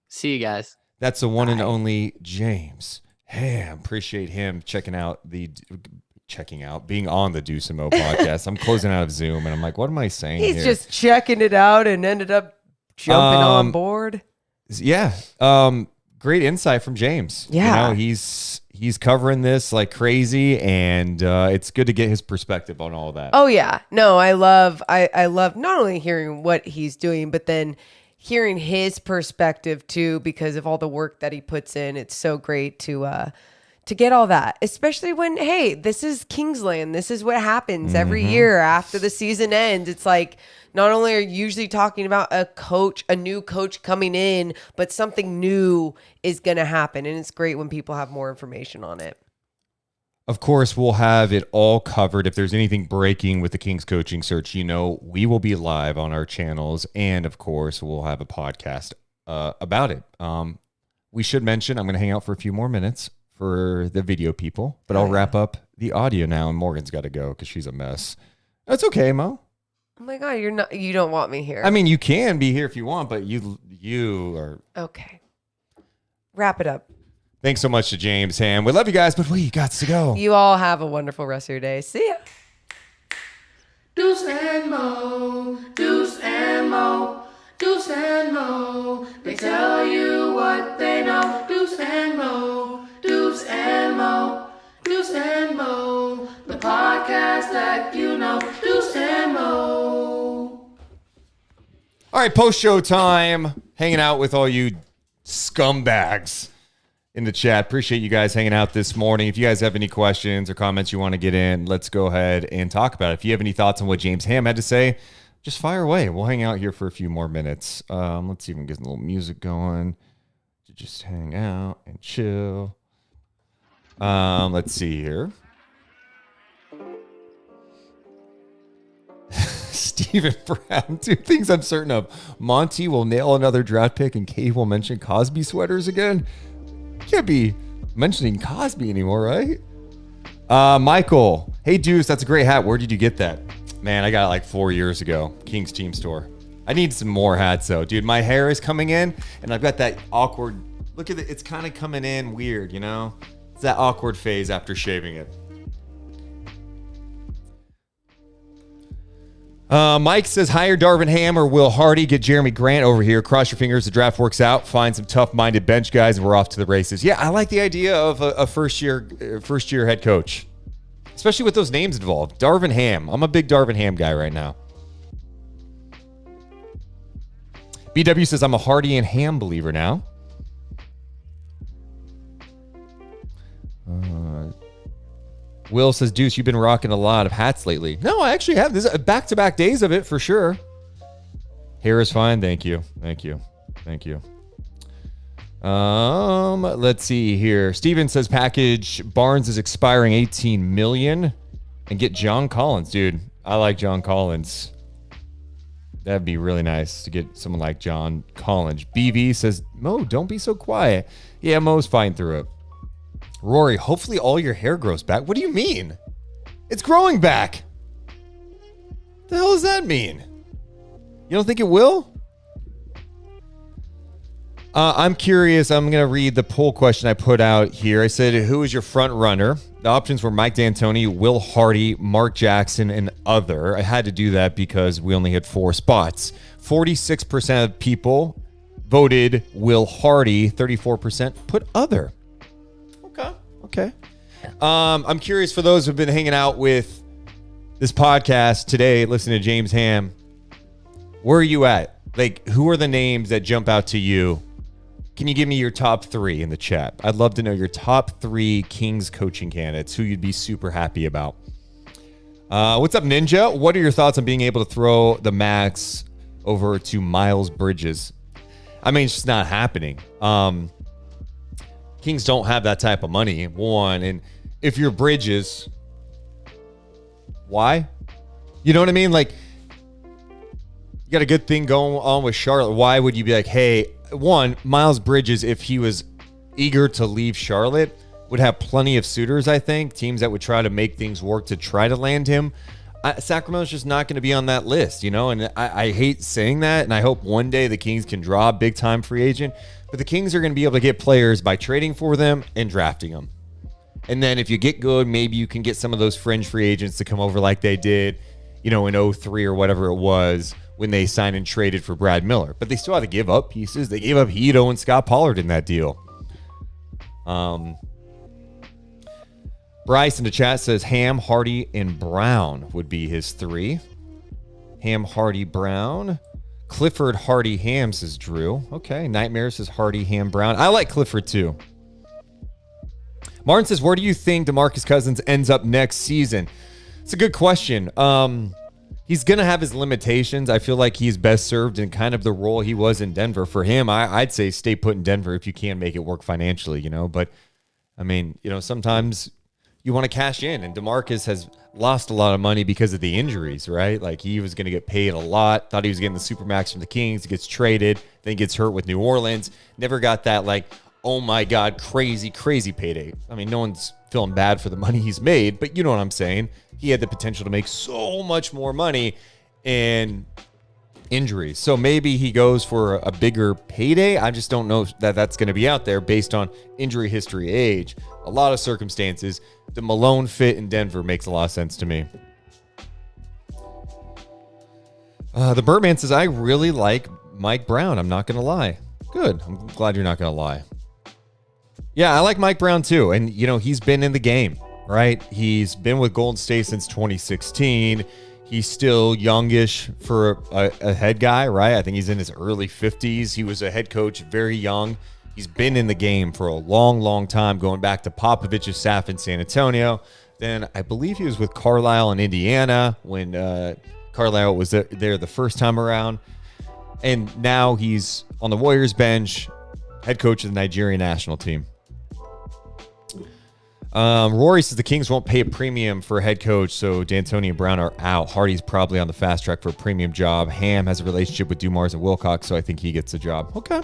See you guys. That's the one and only James Ham. Appreciate him being on the Do Some Mo podcast. I'm closing out of Zoom, and I'm like, what am I saying He's here? just checking it out and ended up jumping on board. Yeah. Great insight from James. Yeah. He's covering this like crazy, and it's good to get his perspective on all that. Oh yeah. No, I love not only hearing what he's doing, but then hearing his perspective too, because of all the work that he puts in. It's so great to get all that, especially when, hey, this is Kingsland. This is what happens every year after the season ends. It's like, not only are you usually talking about a new coach coming in, but something new is going to happen. And it's great when people have more information on it. Of course, we'll have it all covered. If there's anything breaking with the Kings coaching search, we will be live on our channels. And of course, we'll have a podcast about it. We should mention, I'm going to hang out for a few more minutes for the video people, but I'll wrap up the audio now, and Morgan's got to go because she's a mess. That's okay, Mo. Oh my God, you don't want me here. I mean, you can be here if you want, but you are... Okay. Wrap it up. Thanks so much to James Ham. We love you guys, but we got to go. You all have a wonderful rest of your day. See ya. Deuce and Mo, Deuce and Mo, Deuce and Mo. They tell you what they know. Deuce and Mo, Deuce and Mo, Deuce and Mo. The podcast that you know. Deuce and Mo. All right, post-show time. Hanging out with all you scumbags in the chat. Appreciate you guys hanging out this morning. If you guys have any questions or comments you want to get in, let's go ahead and talk about it. If you have any thoughts on what James Ham had to say, just fire away. We'll hang out here for a few more minutes. Let's see if we can get a little music going to just hang out and chill. Let's see here. Stephen Brown, two things I'm certain of. Monty will nail another draft pick, and Kate will mention Cosby sweaters again. Can't be mentioning Cosby anymore, right? Michael, hey Deuce, that's a great hat. Where did you get that? Man, I got it like 4 years ago. King's Team Store. I need some more hats though, dude. My hair is coming in, and I've got that awkward. Look at it. It's kind of coming in weird, It's that awkward phase after shaving it. Mike says, hire Darvin Ham or Will Hardy. Get Jeremy Grant over here. Cross your fingers. The draft works out. Find some tough-minded bench guys, and we're off to the races. Yeah, I like the idea of a first-year head coach, especially with those names involved. Darvin Ham. I'm a big Darvin Ham guy right now. BW says, I'm a Hardy and Ham believer now. Will says, Deuce, you've been rocking a lot of hats lately. No, I actually have. This is back-to-back days of it for sure. Hair is fine. Thank you. Let's see here. Steven says package Barnes is expiring $18 million and get John Collins. Dude, I like John Collins. That'd be really nice to get someone like John Collins. BV says, Mo, don't be so quiet. Yeah, Mo's fine through it. Rory, hopefully all your hair grows back. What do you mean? It's growing back. The hell does that mean? You don't think it will? I'm curious. I'm going to read the poll question I put out here. I said, who is your front runner? The options were Mike D'Antoni, Will Hardy, Mark Jackson, and other. I had to do that because we only had 4 spots. 46% of people voted Will Hardy. 34% put other. Okay. I'm curious for those who've been hanging out with this podcast today, listening to James Ham. Where are you at? Like, who are the names that jump out to you? Can you give me your top 3 in the chat? I'd love to know your top 3 Kings coaching candidates who you'd be super happy about. What's up, Ninja? What are your thoughts on being able to throw the max over to Miles Bridges? I mean, it's just not happening. Kings don't have that type of money, one. And if you're Bridges, why? You know what I mean? Like, you got a good thing going on with Charlotte. Why would you be like, hey, one, Miles Bridges, if he was eager to leave Charlotte, would have plenty of suitors, I think, teams that would try to make things work to try to land him. Sacramento's just not going to be on that list, you know, and I hate saying that, and I hope one day the Kings can draw a big-time free agent, but the Kings are going to be able to get players by trading for them and drafting them. And then if you get good, maybe you can get some of those fringe free agents to come over like they did, you know, in 03 or whatever it was when they signed and traded for Brad Miller. But they still had to give up pieces. They gave up Hito and Scott Pollard in that deal. Bryce in the chat says Ham, Hardy, and Brown would be his 3. Ham, Hardy, Brown. Clifford, Hardy, Ham, says Drew. Okay. Nightmare says Hardy, Ham, Brown. I like Clifford too. Martin says, where do you think DeMarcus Cousins ends up next season? It's a good question. He's going to have his limitations. I feel like he's best served in kind of the role he was in Denver. For him, I'd say stay put in Denver if you can make it work financially, you know. But, I mean, you know, sometimes you want to cash in, and DeMarcus has lost a lot of money because of the injuries, right? Like, he was going to get paid a lot, thought he was getting the Supermax from the Kings, gets traded, then gets hurt with New Orleans, never got that, like, oh my God, crazy payday. I mean, no one's feeling bad for the money he's made, but you know what I'm saying. He had the potential to make so much more money and injuries. So maybe he goes for a bigger payday. I just don't know that that's going to be out there based on injury history, age, a lot of circumstances. The Malone fit in Denver makes a lot of sense to me. The Birdman says, I really like Mike Brown. I'm not going to lie. Good. I'm glad you're not going to lie. Yeah, I like Mike Brown too. And, you know, he's been in the game, right? He's been with Golden State since 2016. He's still youngish for a head guy, right? I think he's in his early 50s. He was a head coach very young. He's been in the game for a long time, going back to Popovich's staff in San Antonio. Then I believe he was with Carlisle in Indiana when Carlisle was there the first time around. And now he's on the Warriors bench, head coach of the Nigerian national team. Rory says the Kings won't pay a premium for a head coach, so D'Antoni and Brown are out. Hardy's probably on the fast track for a premium job. Ham has a relationship with Dumars and Wilcox, so I think he gets a job. Okay.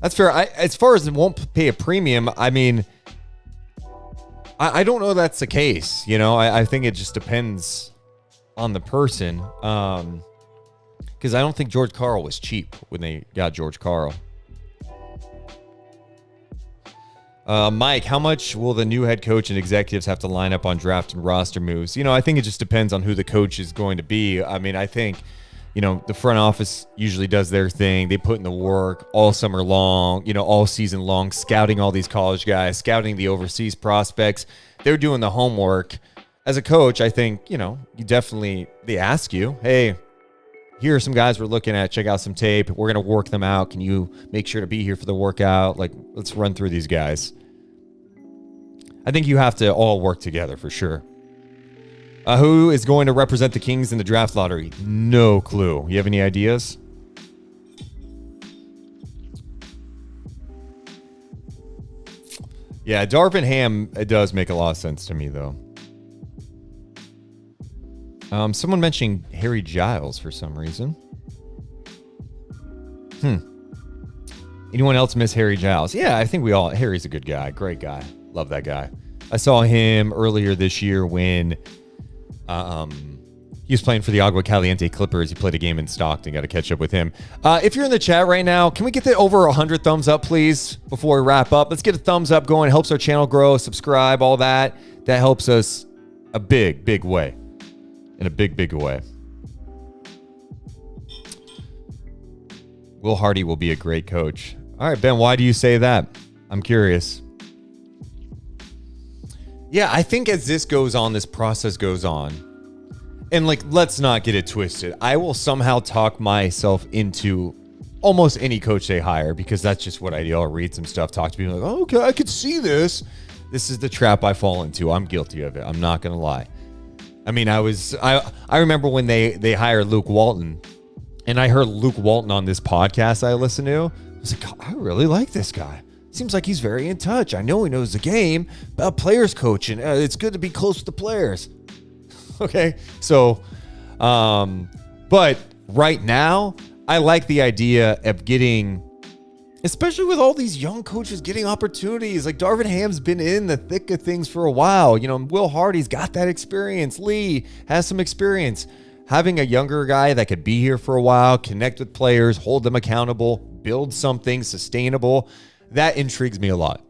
That's fair. As far as it won't pay a premium, I mean, I don't know that's the case. You know, I think it just depends on the person. Because I don't think George Karl was cheap when they got George Karl. Mike, how much will the new head coach and executives have to line up on draft and roster moves? You know, I think it just depends on who the coach is going to be. I mean, I think, you know, the front office usually does their thing. They put in the work all summer long, you know, all season long, scouting all these college guys, scouting the overseas prospects. They're doing the homework. As a coach, I think, you know, they ask you, hey, here are some guys we're looking at. Check out some tape. We're going to work them out. Can you make sure to be here for the workout? Like, let's run through these guys. I think you have to all work together for sure. Who is going to represent the Kings in the draft lottery? No clue. You have any ideas? Yeah, Darvin Ham, it does make a lot of sense to me, though. Someone mentioning Harry Giles for some reason. Anyone else miss Harry Giles? Yeah, I think Harry's a good guy. Great guy. Love that guy. I saw him earlier this year when he was playing for the Agua Caliente Clippers. He played a game in Stockton. Got to catch up with him. If you're in the chat right now, can we get over 100 thumbs up, please, before we wrap up? Let's get a thumbs up going. It helps our channel grow. Subscribe, all that. That helps us a big way. In a big way. Will Hardy will be a great coach. All right, Ben, why do you say that? I'm curious. Yeah, I think as this goes on, this process goes on, and like, let's not get it twisted. I will somehow talk myself into almost any coach they hire because that's just what I do. I'll read some stuff, talk to people like, oh, okay, I could see this. This is the trap I fall into. I'm guilty of it. I'm not going to lie. I mean, I remember when they hired Luke Walton, and I heard Luke Walton on this podcast I listened to. I was like, I really like this guy. Seems like he's very in touch. I know he knows the game about players coaching. It's good to be close with the players. Okay. So, but right now, I like the idea of getting, especially with all these young coaches getting opportunities. Like Darvin Ham's been in the thick of things for a while. You know, Will Hardy's got that experience. Lee has some experience. Having a younger guy that could be here for a while, connect with players, hold them accountable, build something sustainable. That intrigues me a lot.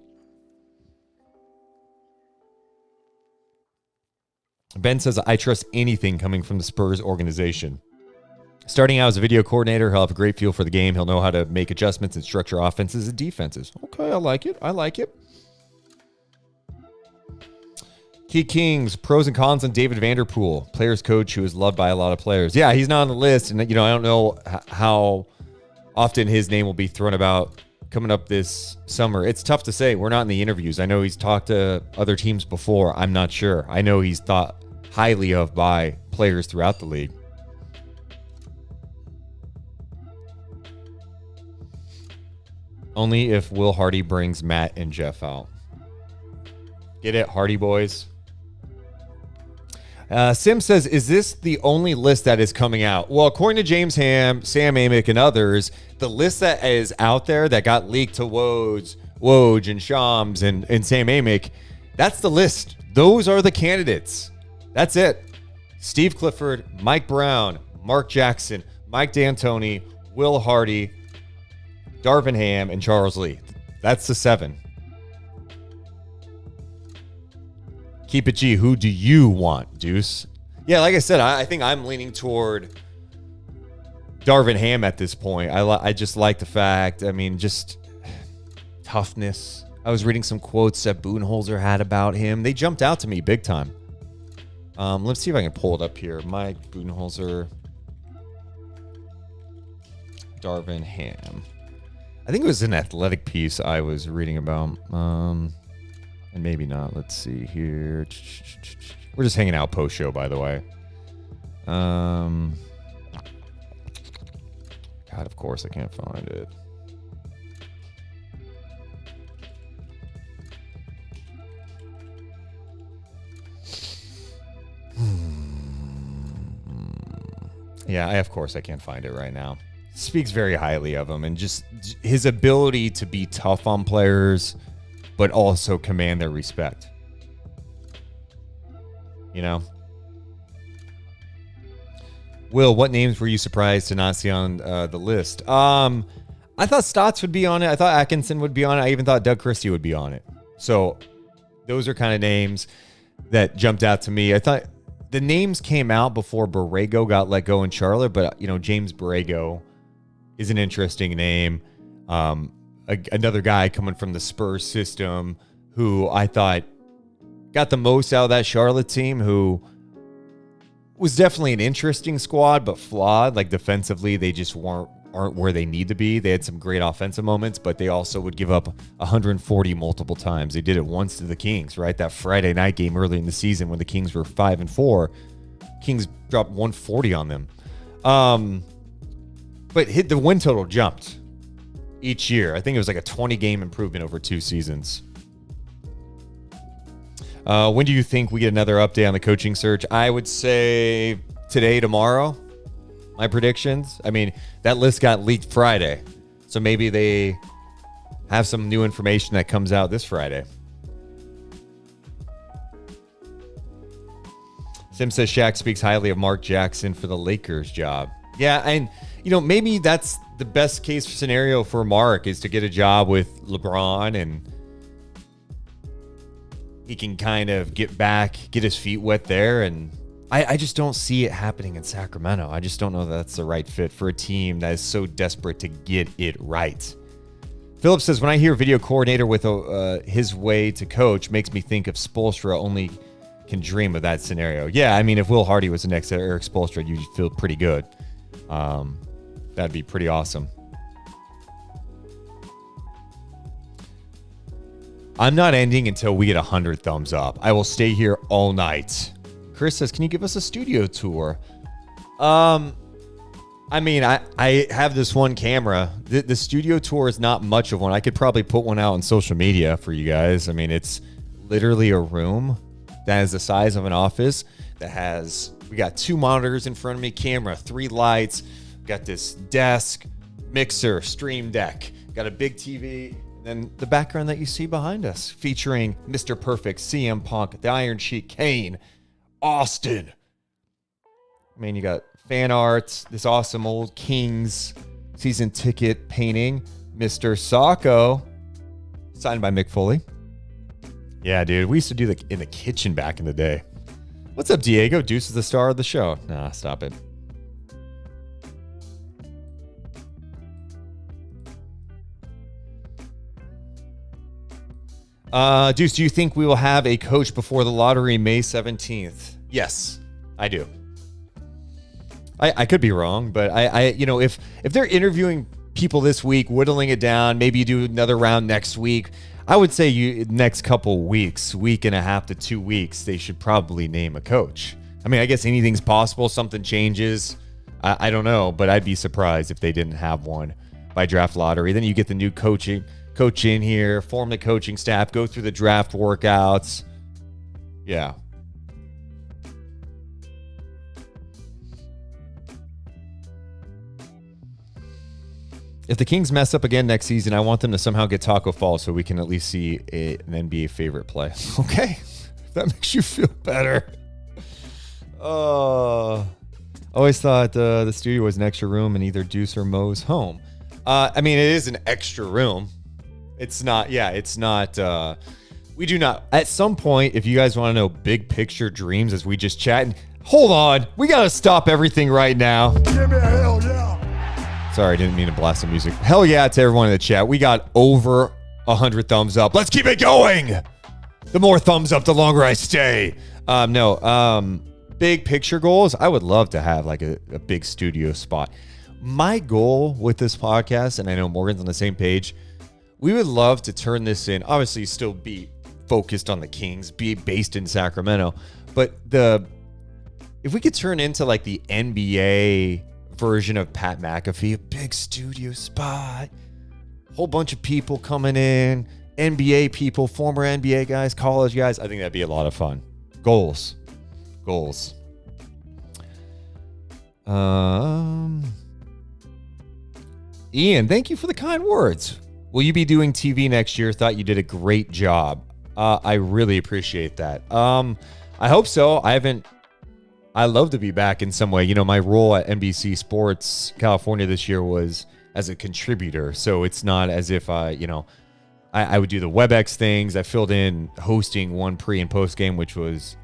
Ben says, I trust anything coming from the Spurs organization. Starting out as a video coordinator, he'll have a great feel for the game. He'll know how to make adjustments and structure offenses and defenses. Okay, I like it. I like it. Key Kings, pros and cons on David Vanderpool, players coach who is loved by a lot of players. Yeah, he's not on the list. And, I don't know how often his name will be thrown about coming up this summer. It's tough to say. We're not in the interviews. I know he's talked to other teams before. I'm not sure. I know he's thought highly of by players throughout the league. Only if Will Hardy brings Matt and Jeff out. Get it, Hardy boys? Sim says, is this the only list that is coming out? Well, according to James Ham, Sam Amick, and others, the list that is out there that got leaked to Woj and Shams and Sam Amick, that's the list. Those are the candidates. That's it. Steve Clifford, Mike Brown, Mark Jackson, Mike D'Antoni, Will Hardy, Darvin Ham, and Charles Lee. That's the 7. Keep it G. Who do you want, Deuce? Yeah, like I said, I think I'm leaning toward Darvin Ham at this point. I just like the fact, just toughness. I was reading some quotes that Budenholzer had about him. They jumped out to me big time. Let's see if I can pull it up here. Mike Budenholzer, Darvin Ham. I think it was an athletic piece I was reading about. And maybe not. Let's see here. We're just hanging out post-show, by the way. God, of course, I can't find it. Yeah, of course, I can't find it right now. Speaks very highly of him and just his ability to be tough on players, but also command their respect. Will, what names were you surprised to not see on the list? I thought Stotts would be on it. I thought Atkinson would be on it. I even thought Doug Christie would be on it. So those are kind of names that jumped out to me. I thought the names came out before Borrego got let go in Charlotte, but James Borrego is an interesting name. Another guy coming from the Spurs system who I thought got the most out of that Charlotte team, who was definitely an interesting squad, but flawed. Like defensively, they just aren't where they need to be. They had some great offensive moments, but they also would give up 140 multiple times. They did it once to the Kings, right? That Friday night game early in the season when the Kings were 5-4, Kings dropped 140 on them. But the win total jumped each year. I think it was like a 20-game improvement over 2 seasons. When do you think we get another update on the coaching search? I would say today, tomorrow. My predictions. That list got leaked Friday. So maybe they have some new information that comes out this Friday. Sim says Shaq speaks highly of Mark Jackson for the Lakers job. Yeah, and maybe that's the best case scenario for Mark is to get a job with LeBron and he can kind of get his feet wet there. And I just don't see it happening in Sacramento. I just don't know that that's the right fit for a team that is so desperate to get it right. Philip says, when I hear video coordinator with his way to coach, makes me think of Spoelstra. Only can dream of that scenario. Yeah, I mean, if Will Hardy was the next Eric Spoelstra, you'd feel pretty good. That'd be pretty awesome. I'm not ending until we get 100 thumbs up. I will stay here all night. Chris says, can you give us a studio tour? I mean, I have this one camera. The studio tour is not much of one. I could probably put one out on social media for you guys. I mean, it's literally a room that is the size of an office that has, we got 2 monitors in front of me, camera, 3 lights, got this desk, mixer, stream deck, got a big TV, and the background that you see behind us featuring Mr. Perfect, CM Punk, the Iron Sheik, Kane, Austin. I mean, you got fan art, this awesome old Kings season ticket painting, Mr. Sacco, signed by Mick Foley. Yeah, dude, we used to do in the kitchen back in the day. What's up, Diego? Deuce is the star of the show. Nah, stop it. Deuce, do you think we will have a coach before the lottery May 17th? Yes, I do. I could be wrong, but I you know, if they're interviewing people this week, whittling it down, maybe you do another round next week. I would say next couple weeks, week and a half to 2 weeks, they should probably name a coach. I mean, I guess anything's possible. Something changes. I don't know, but I'd be surprised if they didn't have one by draft lottery. Then you get the new coach in here, form the coaching staff, go through the draft workouts. Yeah. If the Kings mess up again next season, I want them to somehow get Taco Fall so we can at least see an NBA favorite play. Okay. If that makes you feel better. Always thought the studio was an extra room in either Deuce or Mo's home. I mean, it is an extra room. It's not, we do not, at some point, if you guys want to know big picture dreams as we just chat, hold on, we got to stop everything right now. Give me a hell yeah. Sorry, I didn't mean to blast some music. Hell yeah to everyone in the chat. We got over 100 thumbs up. Let's keep it going. The more thumbs up, the longer I stay. Big picture goals. I would love to have like a big studio spot. My goal with this podcast, and I know Morgan's on the same page, we would love to turn this in, obviously still be focused on the Kings, be based in Sacramento, but if we could turn into like the NBA version of Pat McAfee, a big studio spot, whole bunch of people coming in, NBA people, former NBA guys, college guys, I think that'd be a lot of fun. Goals. Ian, thank you for the kind words. Will you be doing TV next year? Thought you did a great job. I really appreciate that. I hope so. I love to be back in some way. You know, my role at NBC Sports California this year was as a contributor. So it's not as if I would do the WebEx things. I filled in hosting one pre and post game, which was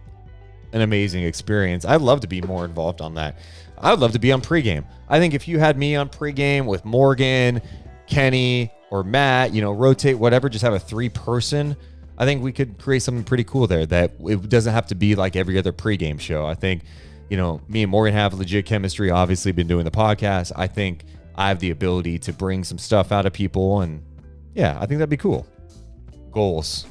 an amazing experience. I'd love to be more involved on that. I would love to be on pregame. I think if you had me on pregame with Morgan, Kenny, or Matt, rotate whatever, just have a 3-person. I think we could create something pretty cool there that it doesn't have to be like every other pregame show. I think, me and Morgan have legit chemistry, obviously been doing the podcast. I think I have the ability to bring some stuff out of people. And yeah, I think that'd be cool. Goals.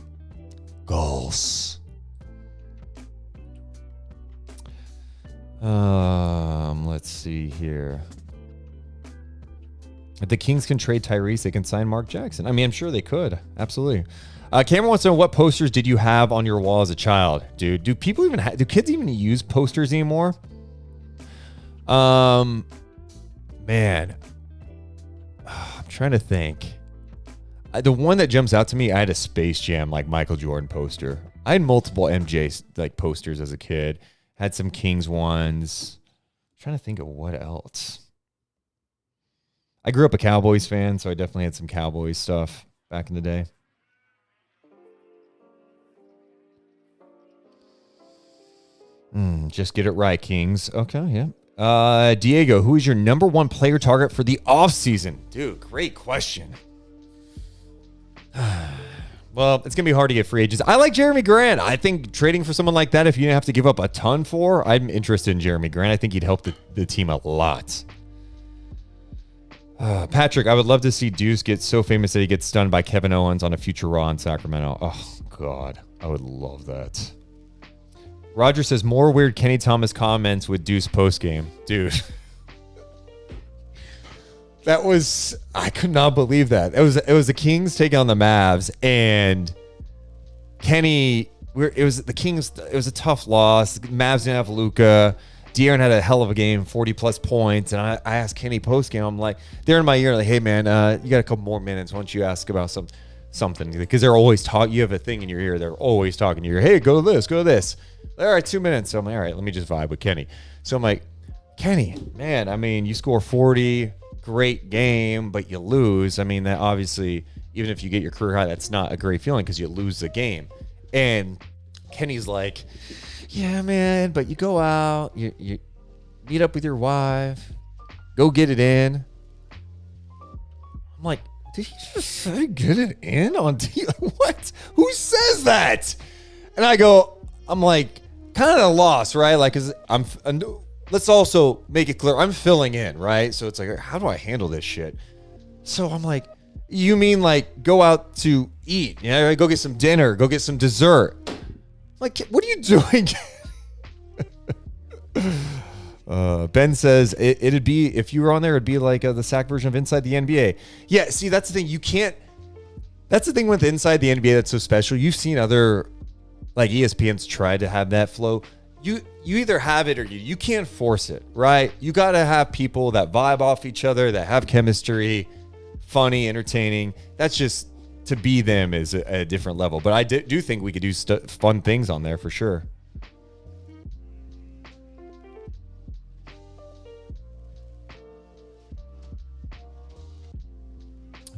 Let's see here. If the Kings can trade Tyrese, they can sign Mark Jackson. I mean, I'm sure they could. Absolutely. Cameron wants to know, what posters did you have on your wall as a child? Dude, do kids even use posters anymore? Man, I'm trying to think. The one that jumps out to me, I had a Space Jam, like Michael Jordan poster. I had multiple MJ like posters as a kid. Had some Kings ones. I'm trying to think of what else. I grew up a Cowboys fan, so I definitely had some Cowboys stuff back in the day. Just get it right, Kings. Okay, yeah. Diego, who is your number one player target for the offseason? Dude, great question. Well, it's going to be hard to get free agents. I like Jeremy Grant. I think trading for someone like that, if you didn't have to give up a ton for, I'm interested in Jeremy Grant. I think he'd help the team a lot. Patrick, I would love to see Deuce get so famous that he gets stunned by Kevin Owens on a future Raw in Sacramento. Oh, God. I would love that. Roger says, more weird Kenny Thomas comments with Deuce postgame. Dude. That was, I could not believe that. It was the Kings taking on the Mavs, and Kenny, it was the Kings, it was a tough loss. The Mavs didn't have Luka. De'Aaron had a hell of a game, 40-plus points, and I asked Kenny post-game, I'm like, they're in my ear, like, hey, man, you got a couple more minutes. Why don't you ask about something? Because they're always talking. You have a thing in your ear. They're always talking to you. Hey, go to this, go to this. All right, 2 minutes. So I'm like, all right, let me just vibe with Kenny. So I'm like, Kenny, man, I mean, you score 40, great game, but you lose. I mean, that obviously, even if you get your career high, that's not a great feeling because you lose the game. And Kenny's like, yeah, man, but you go out, you meet up with your wife, go get it in. I'm like, did he just say get it in on TV? What? Who says that? And I'm like, kind of lost, right? Like, cause let's also make it clear, I'm filling in, right? So it's like, how do I handle this shit? So I'm like, you mean like go out to eat? Yeah, go get some dinner, go get some dessert. Like, what are you doing? Ben says it'd be, if you were on there, it'd be like the sack version of Inside the NBA. Yeah, see, that's the thing. You can't. That's the thing with Inside the NBA that's so special. You've seen other, like ESPN's tried to have that flow. You either have it or you can't force it, right? You got to have people that vibe off each other, that have chemistry, funny, entertaining. That's just, to be them is a different level. But I do think we could do fun things on there for sure.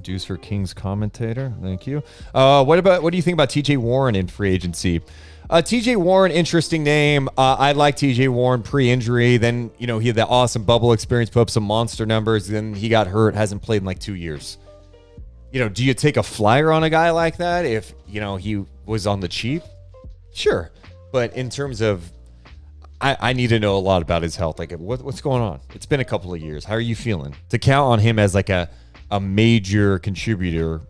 Deuce for Kings commentator. Thank you. What do you think about TJ Warren in free agency? TJ Warren, interesting name. I like TJ Warren pre-injury. Then, he had that awesome bubble experience, put up some monster numbers. Then he got hurt, hasn't played in like 2 years. Do you take a flyer on a guy like that if, he was on the cheap? Sure. But in terms of, I need to know a lot about his health. Like, what's going on? It's been a couple of years. How are you feeling? To count on him as like a major contributor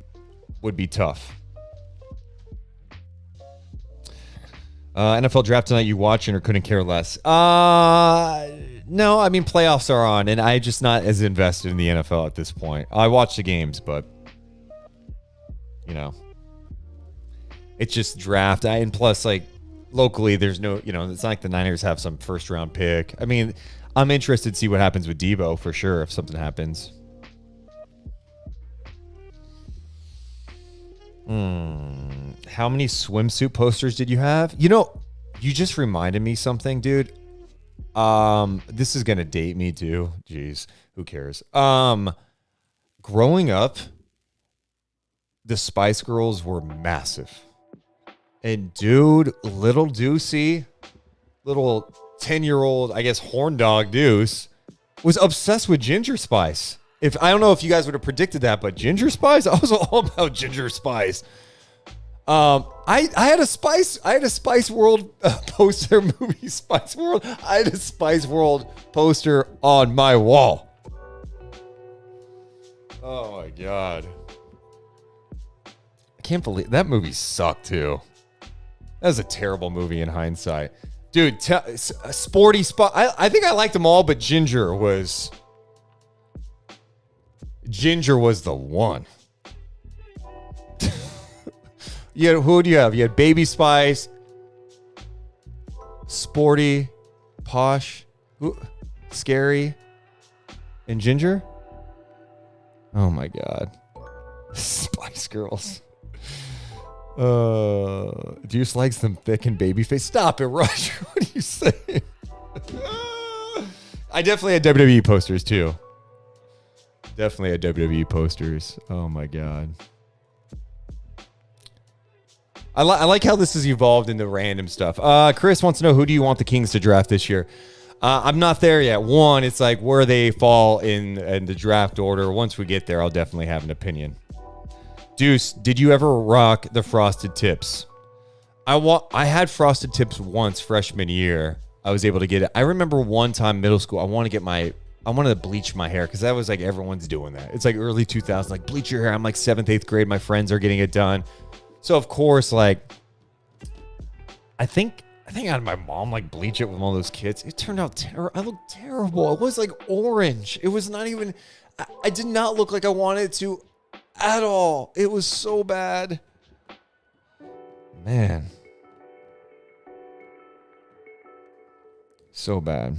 would be tough. NFL draft tonight, you watching or couldn't care less? No, I mean, playoffs are on, and I'm just not as invested in the NFL at this point. I watch the games, but, it's just draft. And plus, like, locally, there's no, it's not like the Niners have some first-round pick. I mean, I'm interested to see what happens with Debo for sure if something happens. How many swimsuit posters did you have? You just reminded me something, dude. This is gonna date me too. Jeez, who cares? Growing up, the Spice Girls were massive. And dude, little Deucey, little 10-year-old, I guess, horn dog Deuce, was obsessed with Ginger Spice. I don't know if you guys would have predicted that, but Ginger Spice, I was all about Ginger Spice. I had a Spice World poster, movie Spice World. I had a Spice World poster on my wall. Oh my God. I can't believe that movie sucked too. That was a terrible movie in hindsight. Dude, Sporty Spot. I think I liked them all, but Ginger was the one. Who do you have? You had Baby Spice, Sporty, Posh, Scary, and Ginger. Oh my God. Spice Girls. Deuce likes them thick and baby face. Stop it, Roger. What are you saying? I definitely had WWE posters too. Definitely had WWE posters. Oh my God. I like how this has evolved into random stuff. Chris wants to know, who do you want the Kings to draft this year? I'm not there yet. One, it's like where they fall in the draft order. Once we get there, I'll definitely have an opinion. Deuce, did you ever rock the frosted tips? I had frosted tips once freshman year. I was able to get it. I remember one time middle school, I wanted to bleach my hair because that was like everyone's doing that. It's like early 2000s, like bleach your hair. I'm like 7th, 8th grade. My friends are getting it done. So of course, like I think I had my mom like bleach it with one of those kits. It turned out I looked terrible. It was like orange. It was not even. I did not look like I wanted to at all. It was so bad. Man. So bad.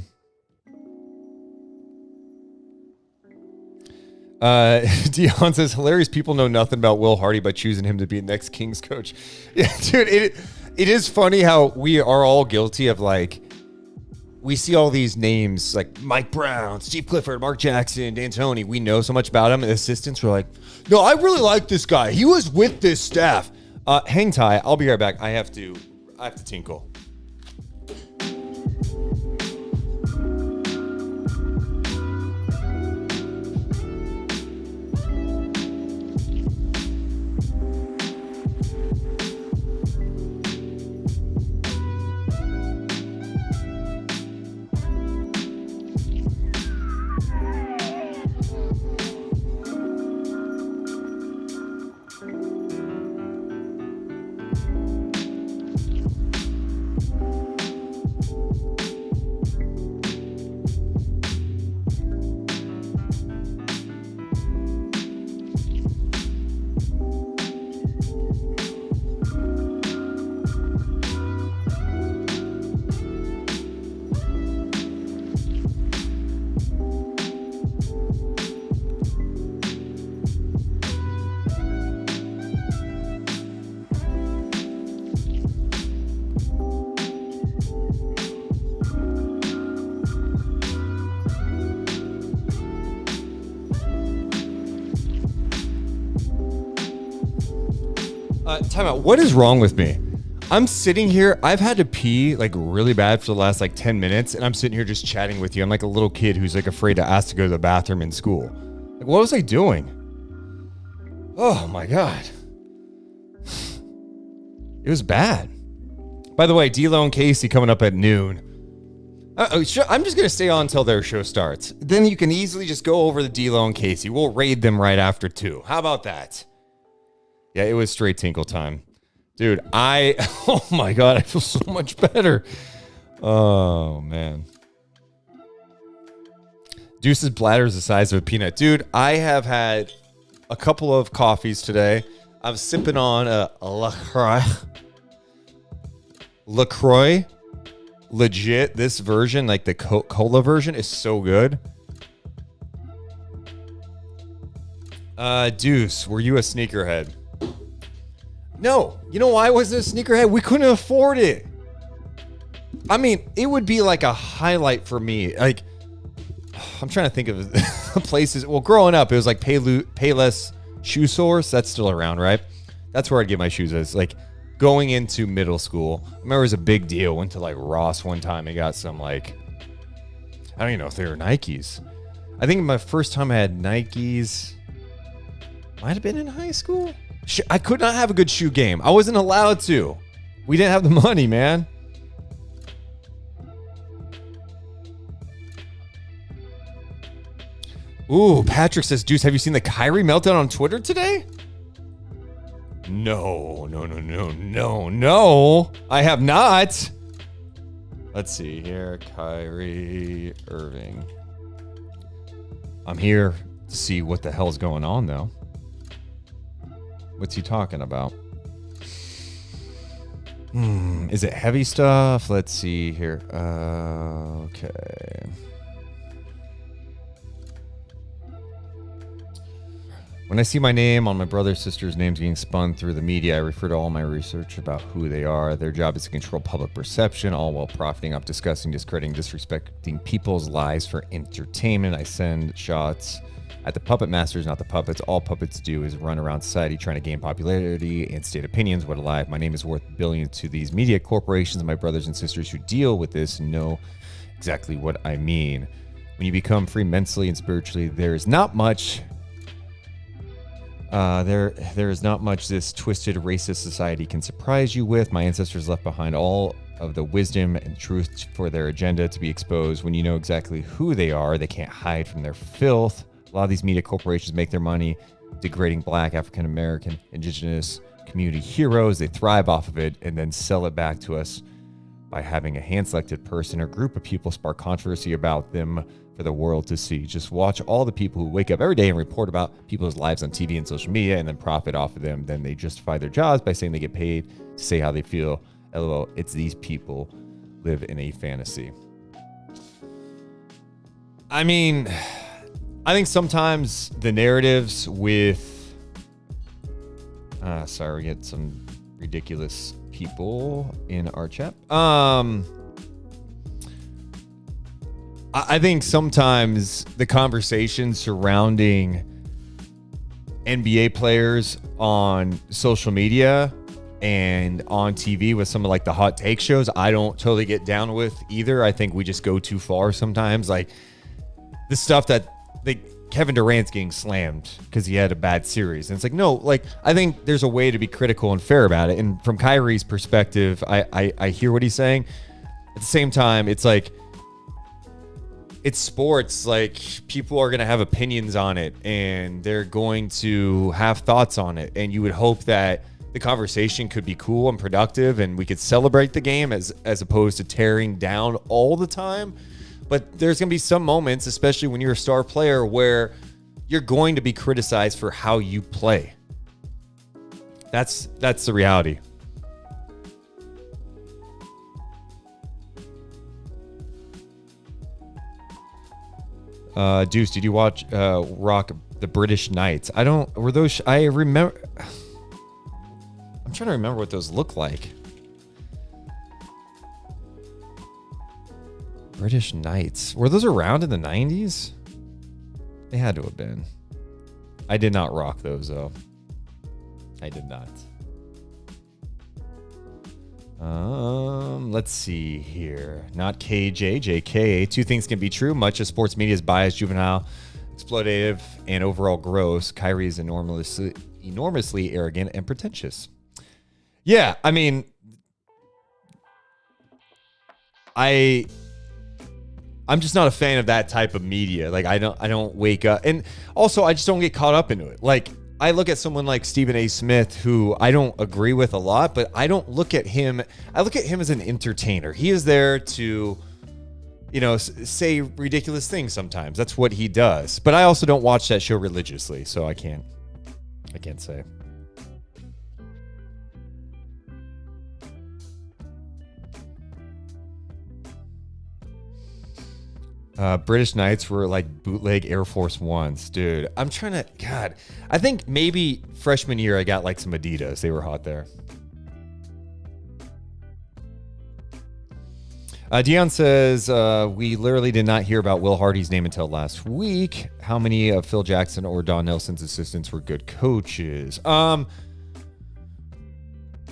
Dion says, hilarious people know nothing about Will Hardy by choosing him to be next Kings coach. Yeah, dude, it is funny how we are all guilty of like, we see all these names like Mike Brown, Steve Clifford, Mark Jackson, D'Antoni. We know so much about him. And assistants were like, no, I really like this guy. He was with this staff. Hang tight. I'll be right back. I have to tinkle. Time out. What is wrong with me? I'm sitting here. I've had to pee like really bad for the last like 10 minutes, and I'm sitting here just chatting with you. I'm like a little kid who's like afraid to ask to go to the bathroom in school. Like, what was I doing? Oh my God. It was bad. By the way, D-Lo and Casey coming up at noon. I'm just going to stay on until their show starts. Then you can easily just go over the D-Lo and Casey. We'll raid them right after 2. How about that? Yeah, it was straight tinkle time. Dude, oh my God, I feel so much better. Oh, man. Deuce's bladder is the size of a peanut. Dude, I have had a couple of coffees today. I'm sipping on a LaCroix. Legit, this version, like the cola version, is so good. Deuce, were you a sneakerhead? No. You know why I wasn't a sneakerhead? We couldn't afford it. I mean, it would be like a highlight for me. Like, I'm trying to think of places. Well, growing up, it was like Payless Shoe Source. That's still around, right? That's where I'd get my shoes as. Like, going into middle school, I remember it was a big deal. Went to like Ross one time and got some like, I don't even know if they were Nikes. I think my first time I had Nikes might have been in high school. I could not have a good shoe game. I wasn't allowed to. We didn't have the money, man. Ooh, Patrick says, Deuce, have you seen the Kyrie meltdown on Twitter today? No. I have not. Let's see here. Kyrie Irving. I'm here to see what the hell's going on, though. What's he talking about? Is it heavy stuff? Let's see here. Okay. When I see my name on my brother or sister's names being spun through the media, I refer to all my research about who they are. Their job is to control public perception, all while profiting up, discussing, discrediting, disrespecting people's lives for entertainment. I send shots at the puppet masters, not the puppets. All puppets do is run around society trying to gain popularity and state opinions. What a lie. My name is worth billions to these media corporations. My brothers and sisters who deal with this know exactly what I mean. When you become free mentally and spiritually, there is not much There is not much this twisted racist society can surprise you with. My ancestors left behind all of the wisdom and truth for their agenda to be exposed. When you know exactly who they are, they can't hide from their filth. A lot of these media corporations make their money degrading Black, African American, Indigenous community heroes. They thrive off of it and then sell it back to us by having a hand-selected person or group of people spark controversy about them for the world to see. Just watch all the people who wake up every day and report about people's lives on TV and social media and then profit off of them. Then they justify their jobs by saying they get paid to say how they feel. LOL, it's these people live in a fantasy. I mean, I think sometimes the narratives with... sorry, we get some ridiculous people in our chat. I think sometimes the conversation surrounding NBA players on social media and on TV with some of like the hot take shows, I don't totally get down with either. I think we just go too far sometimes. Like the stuff that Kevin Durant's getting slammed because he had a bad series. And it's like, no, like I think there's a way to be critical and fair about it. And from Kyrie's perspective, I hear what he's saying. At the same time, it's like, it's sports. Like people are going to have opinions on it and they're going to have thoughts on it. And you would hope that the conversation could be cool and productive and we could celebrate the game as opposed to tearing down all the time. But there's going to be some moments, especially when you're a star player, where you're going to be criticized for how you play. That's the reality. Deuce, did you watch Rock the British Knights? I remember. I'm trying to remember what those look like. British Knights. Were those around in the 90s? They had to have been. I did not rock those, though. I did not. Let's see here. Not KJ, JK. Two things can be true. Much of sports media is biased, juvenile, exploitative, and overall gross. Kyrie is enormously arrogant and pretentious. Yeah, I mean, I'm just not a fan of that type of media. Like I don't wake up, and also I just don't get caught up into it. Like I look at someone like Stephen A. Smith, who I don't agree with a lot, but I don't look at him. I look at him as an entertainer. He is there to, say ridiculous things sometimes. That's what he does. But I also don't watch that show religiously, so I can't say. British Knights were like bootleg Air Force Ones, dude. I think maybe freshman year I got like some Adidas. They were hot there. Dion says, we literally did not hear about Will Hardy's name until last week. How many of Phil Jackson or Don Nelson's assistants were good coaches?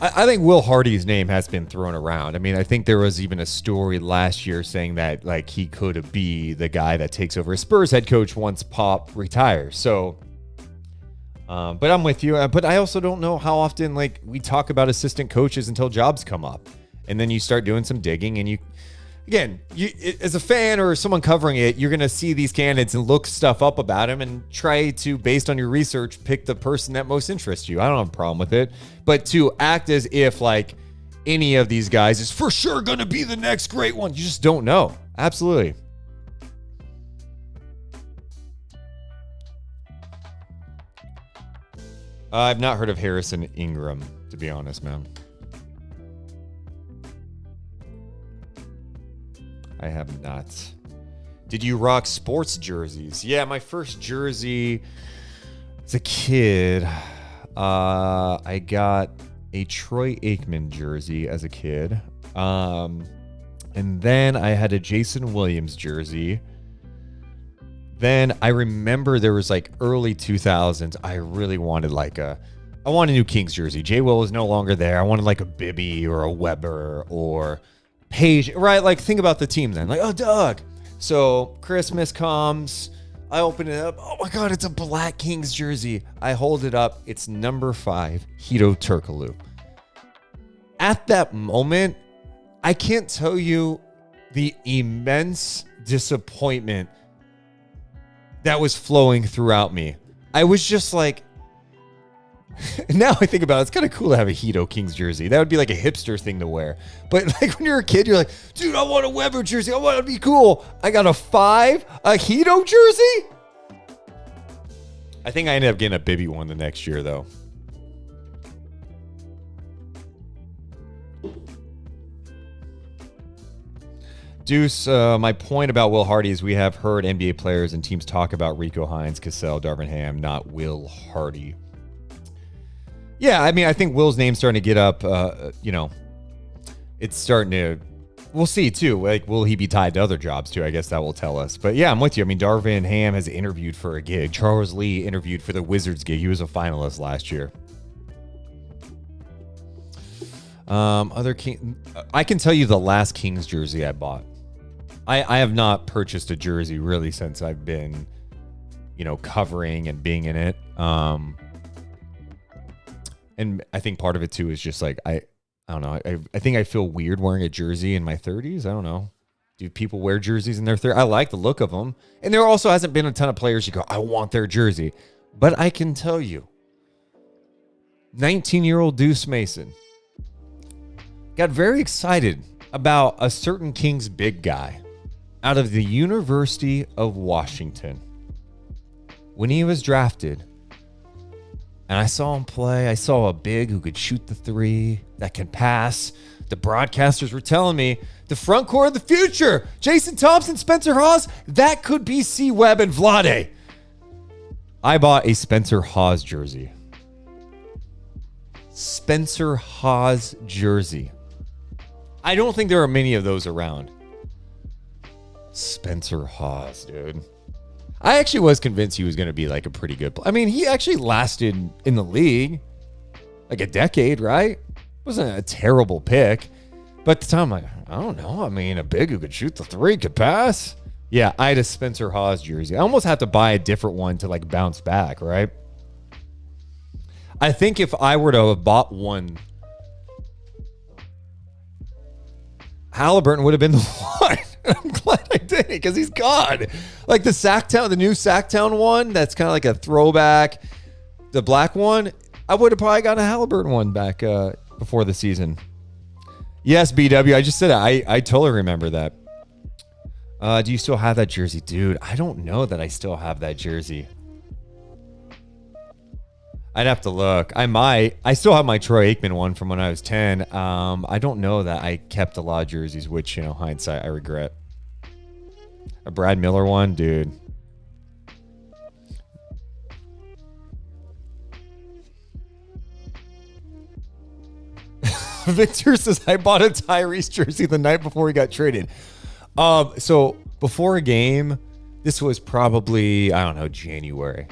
I think Will Hardy's name has been thrown around. I mean, I think there was even a story last year saying that like he could be the guy that takes over as Spurs head coach once Pop retires. So, but I'm with you. But I also don't know how often like we talk about assistant coaches until jobs come up, and then you start doing some digging, and you as a fan or someone covering it, you're gonna see these candidates and look stuff up about them and try to, based on your research, pick the person that most interests you. I don't have a problem with it. But to act as if like any of these guys is for sure going to be the next great one, you just don't know. Absolutely. I've not heard of Harrison Ingram, to be honest, man. I have not. Did you rock sports jerseys? Yeah, my first jersey as a kid, I got a Troy Aikman jersey as a kid. And then I had a Jason Williams jersey. Then I remember there was like early 2000s. I really wanted I want a new Kings jersey. J. Will is no longer there. I wanted like a Bibby or a Weber or Page, right? Like think about the team then. Like, oh, Doug. So Christmas comes. I open it up. Oh my God, it's a black Kings jersey. I hold it up. It's number 5, Hito Turkoglu. At that moment, I can't tell you the immense disappointment that was flowing throughout me. I was just like, now I think about it, it's kind of cool to have a Hito Kings jersey. That would be like a hipster thing to wear. But like when you're a kid, you're like, dude, I want a Weber jersey. I want it to be cool. I got a 5, a Hito jersey. I think I ended up getting a Bibby one the next year, though. Deuce, my point about Will Hardy is we have heard NBA players and teams talk about Rico Hines, Cassell, Darvin Ham, not Will Hardy. Yeah, I mean, I think Will's name's starting to get up. It's starting to. We'll see too. Like, will he be tied to other jobs too? I guess that will tell us. But yeah, I'm with you. I mean, Darvin Ham has interviewed for a gig. Charles Lee interviewed for the Wizards gig. He was a finalist last year. Other King. I can tell you the last Kings jersey I bought. I have not purchased a jersey really since I've been, covering and being in it. And I think part of it too is just like I don't know. I think I feel weird wearing a jersey in my 30s. I don't know. Do people wear jerseys in their 30s? I like the look of them. And there also hasn't been a ton of players you go, I want their jersey. But I can tell you, 19-year-old Deuce Mason got very excited about a certain Kings big guy out of the University of Washington when he was drafted. And I saw him play. I saw a big who could shoot the 3, that can pass. The broadcasters were telling me the front court of the future, Jason Thompson, Spencer Hawes, that could be C. Webb and Vlade. I bought a Spencer Hawes jersey. Spencer Hawes jersey. I don't think there are many of those around. Spencer Hawes, dude. I actually was convinced he was going to be like a pretty good player. I mean, he actually lasted in the league like a decade, right? Wasn't a terrible pick. But at the time, I'm like, I don't know. I mean, a big who could shoot the 3, could pass. Yeah, I had a Spencer Hawes jersey. I almost have to buy a different one to like bounce back, right? I think if I were to have bought one, Halliburton would have been the one. I'm glad I did it because he's gone. Like the Sacktown, the new Sacktown one, that's kind of like a throwback. The black one, I would have probably gotten a Halliburton one back before the season. Yes, BW, I just said it. I totally remember that. Do you still have that jersey? Dude, I don't know that I still have that jersey. I'd have to look. I might. I still have my Troy Aikman one from when I was 10. I don't know that I kept a lot of jerseys, which, hindsight, I regret. A Brad Miller one, dude. Victor says, I bought a Tyrese jersey the night before he got traded. So before a game, this was probably, I don't know, January.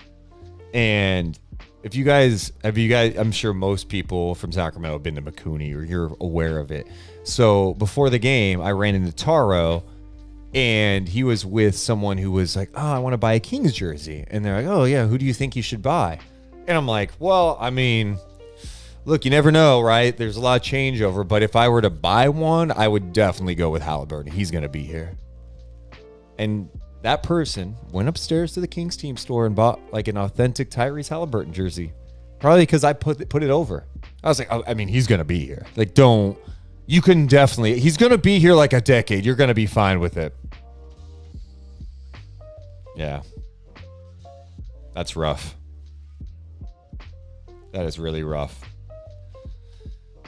And have you guys, I'm sure most people from Sacramento have been to McCooney or you're aware of it. So before the game, I ran into Taro and he was with someone who was like, oh, I want to buy a Kings jersey. And they're like, oh yeah, who do you think you should buy? And I'm like, well, I mean, look, you never know, right? There's a lot of changeover, but if I were to buy one, I would definitely go with Halliburton. He's going to be here. And that person went upstairs to the Kings team store and bought like an authentic Tyrese Halliburton jersey. Probably because I put it over. I was like, oh, I mean, he's going to be here. Like, you can definitely, he's going to be here like a decade. You're going to be fine with it. Yeah. That's rough. That is really rough.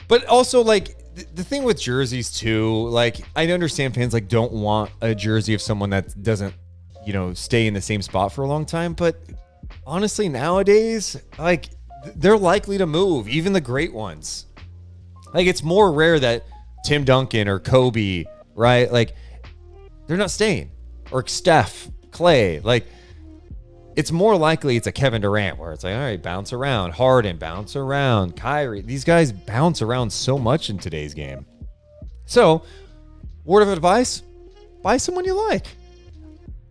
But also, like, the thing with jerseys too, like, I understand fans like don't want a jersey of someone that doesn't, stay in the same spot for a long time. But honestly, nowadays, like, they're likely to move, even the great ones. Like, it's more rare that Tim Duncan or Kobe, right? Like, they're not staying. Or Steph, Clay, like, it's more likely it's a Kevin Durant where it's like, all right, bounce around. Harden, bounce around. Kyrie. These guys bounce around so much in today's game. So, word of advice, buy someone you like.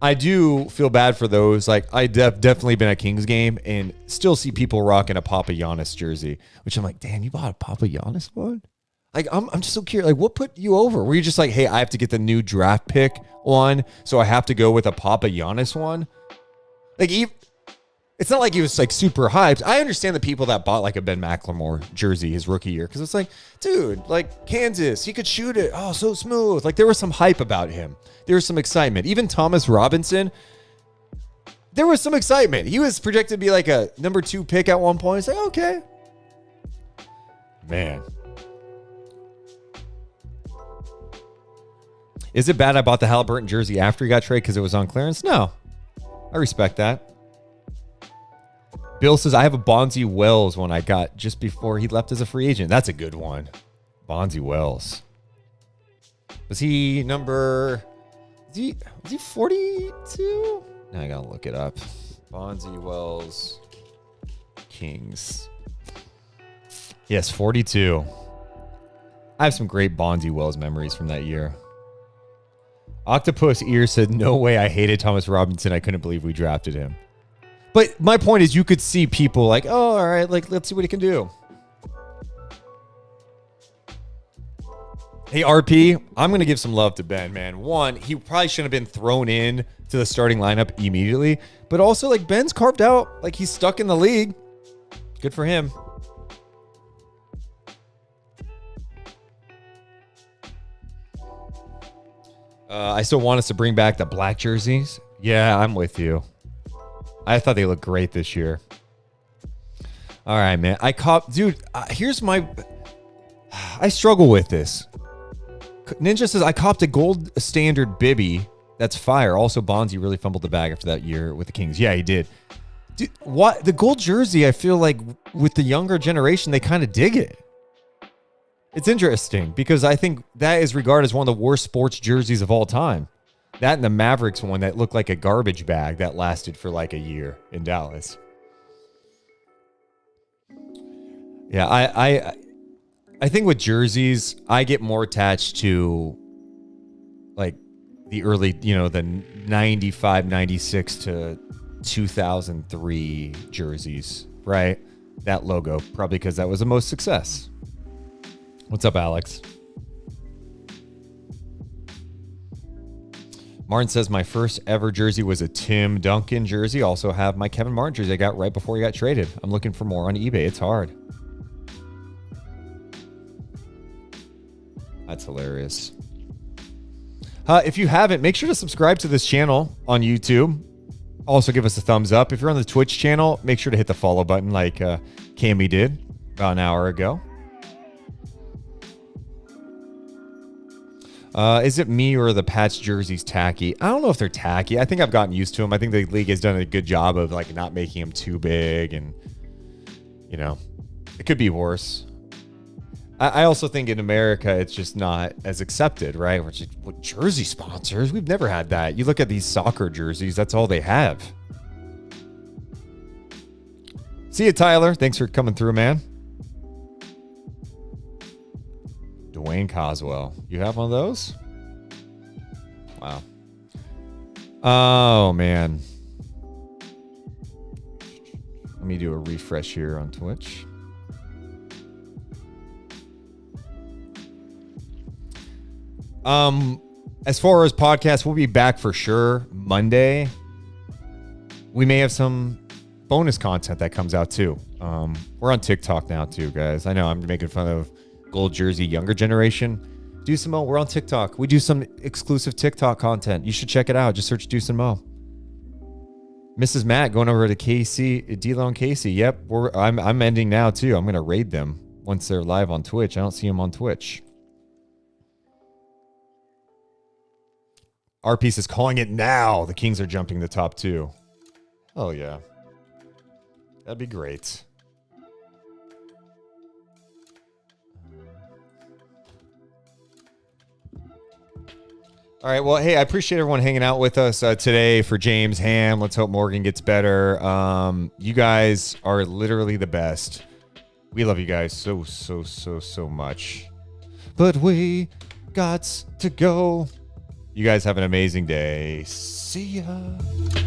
I do feel bad for those. Like, I definitely been at Kings game and still see people rocking a Papa Giannis jersey, which I'm like, damn, you bought a Papa Giannis one? Like, I'm just so curious. Like, what put you over? Were you just like, hey, I have to get the new draft pick one, so I have to go with a Papa Giannis one? Like, it's not like he was like super hyped. I understand the people that bought like a Ben McLemore jersey his rookie year because it's like, dude, like Kansas, he could shoot it. Oh, so smooth. Like, there was some hype about him. There was some excitement. Even Thomas Robinson, there was some excitement. He was projected to be like a number 2 pick at one point. It's like, okay. Man. Is it bad I bought the Halliburton jersey after he got traded because it was on clearance? No. I respect that. Bill says, I have a Bonzi Wells one I got just before he left as a free agent. That's a good one. Bonzi Wells. Was he number... Was he 42? Now I gotta look it up. Bonzi Wells Kings. Yes, 42. I have some great Bonzi Wells memories from that year. Octopus Ear said, no way, I hated Thomas Robinson. I couldn't believe we drafted him. But my point is, you could see people like, oh, all right, like, let's see what he can do. Hey, RP, I'm going to give some love to Ben, man. One, he probably shouldn't have been thrown in to the starting lineup immediately. But also, like, Ben's carved out. Like, he's stuck in the league. Good for him. I still want us to bring back the black jerseys. Yeah, I'm with you. I thought they looked great this year. All right, man. Dude, here's my... I struggle with this. Ninja says, I copped a gold standard Bibby. That's fire. Also, Bonzi really fumbled the bag after that year with the Kings. Yeah, he did. Dude, what? The gold jersey, I feel like with the younger generation, they kind of dig it. It's interesting because I think that is regarded as one of the worst sports jerseys of all time. That and the Mavericks one that looked like a garbage bag that lasted for like a year in Dallas. Yeah, I think with jerseys, I get more attached to like the early, the 95, 96 to 2003 jerseys, right? That logo, probably because that was the most success. What's up, Alex? Martin says, my first ever jersey was a Tim Duncan jersey. Also have my Kevin Martin jersey I got right before he got traded. I'm looking for more on eBay. It's hard. That's hilarious. If you haven't, make sure to subscribe to this channel on YouTube. Also give us a thumbs up. If you're on the Twitch channel, make sure to hit the follow button like Cammy did about an hour ago. Is it me or the patch jerseys tacky? I don't know if they're tacky. I think I've gotten used to them. I think the league has done a good job of like not making them too big, and it could be worse. I also think in America it's just not as accepted, right? We're just, what jersey sponsors? We've never had that. You look at these soccer jerseys, that's all they have. See you, Tyler. Thanks for coming through, man. Dwayne Coswell. You have one of those? Wow. Oh, man. Let me do a refresh here on Twitch. As far as podcasts, we'll be back for sure Monday. We may have some bonus content that comes out too. We're on TikTok now too, guys. I know I'm making fun of gold jersey younger generation. Deuce and Mo, we're on TikTok. We do some exclusive TikTok content. You should check it out. Just search Deuce and Mo. Mrs. Matt going over to KC, D-Lo and Casey. Yep, I'm ending now too. I'm gonna raid them once they're live on Twitch. I don't see them on Twitch. Our piece is calling it now. The Kings are jumping the top 2. Oh yeah, that'd be great. All right. Well, hey, I appreciate everyone hanging out with us today for James Ham. Let's hope Morgan gets better. You guys are literally the best. We love you guys so much. But we got to go. You guys have an amazing day. See ya.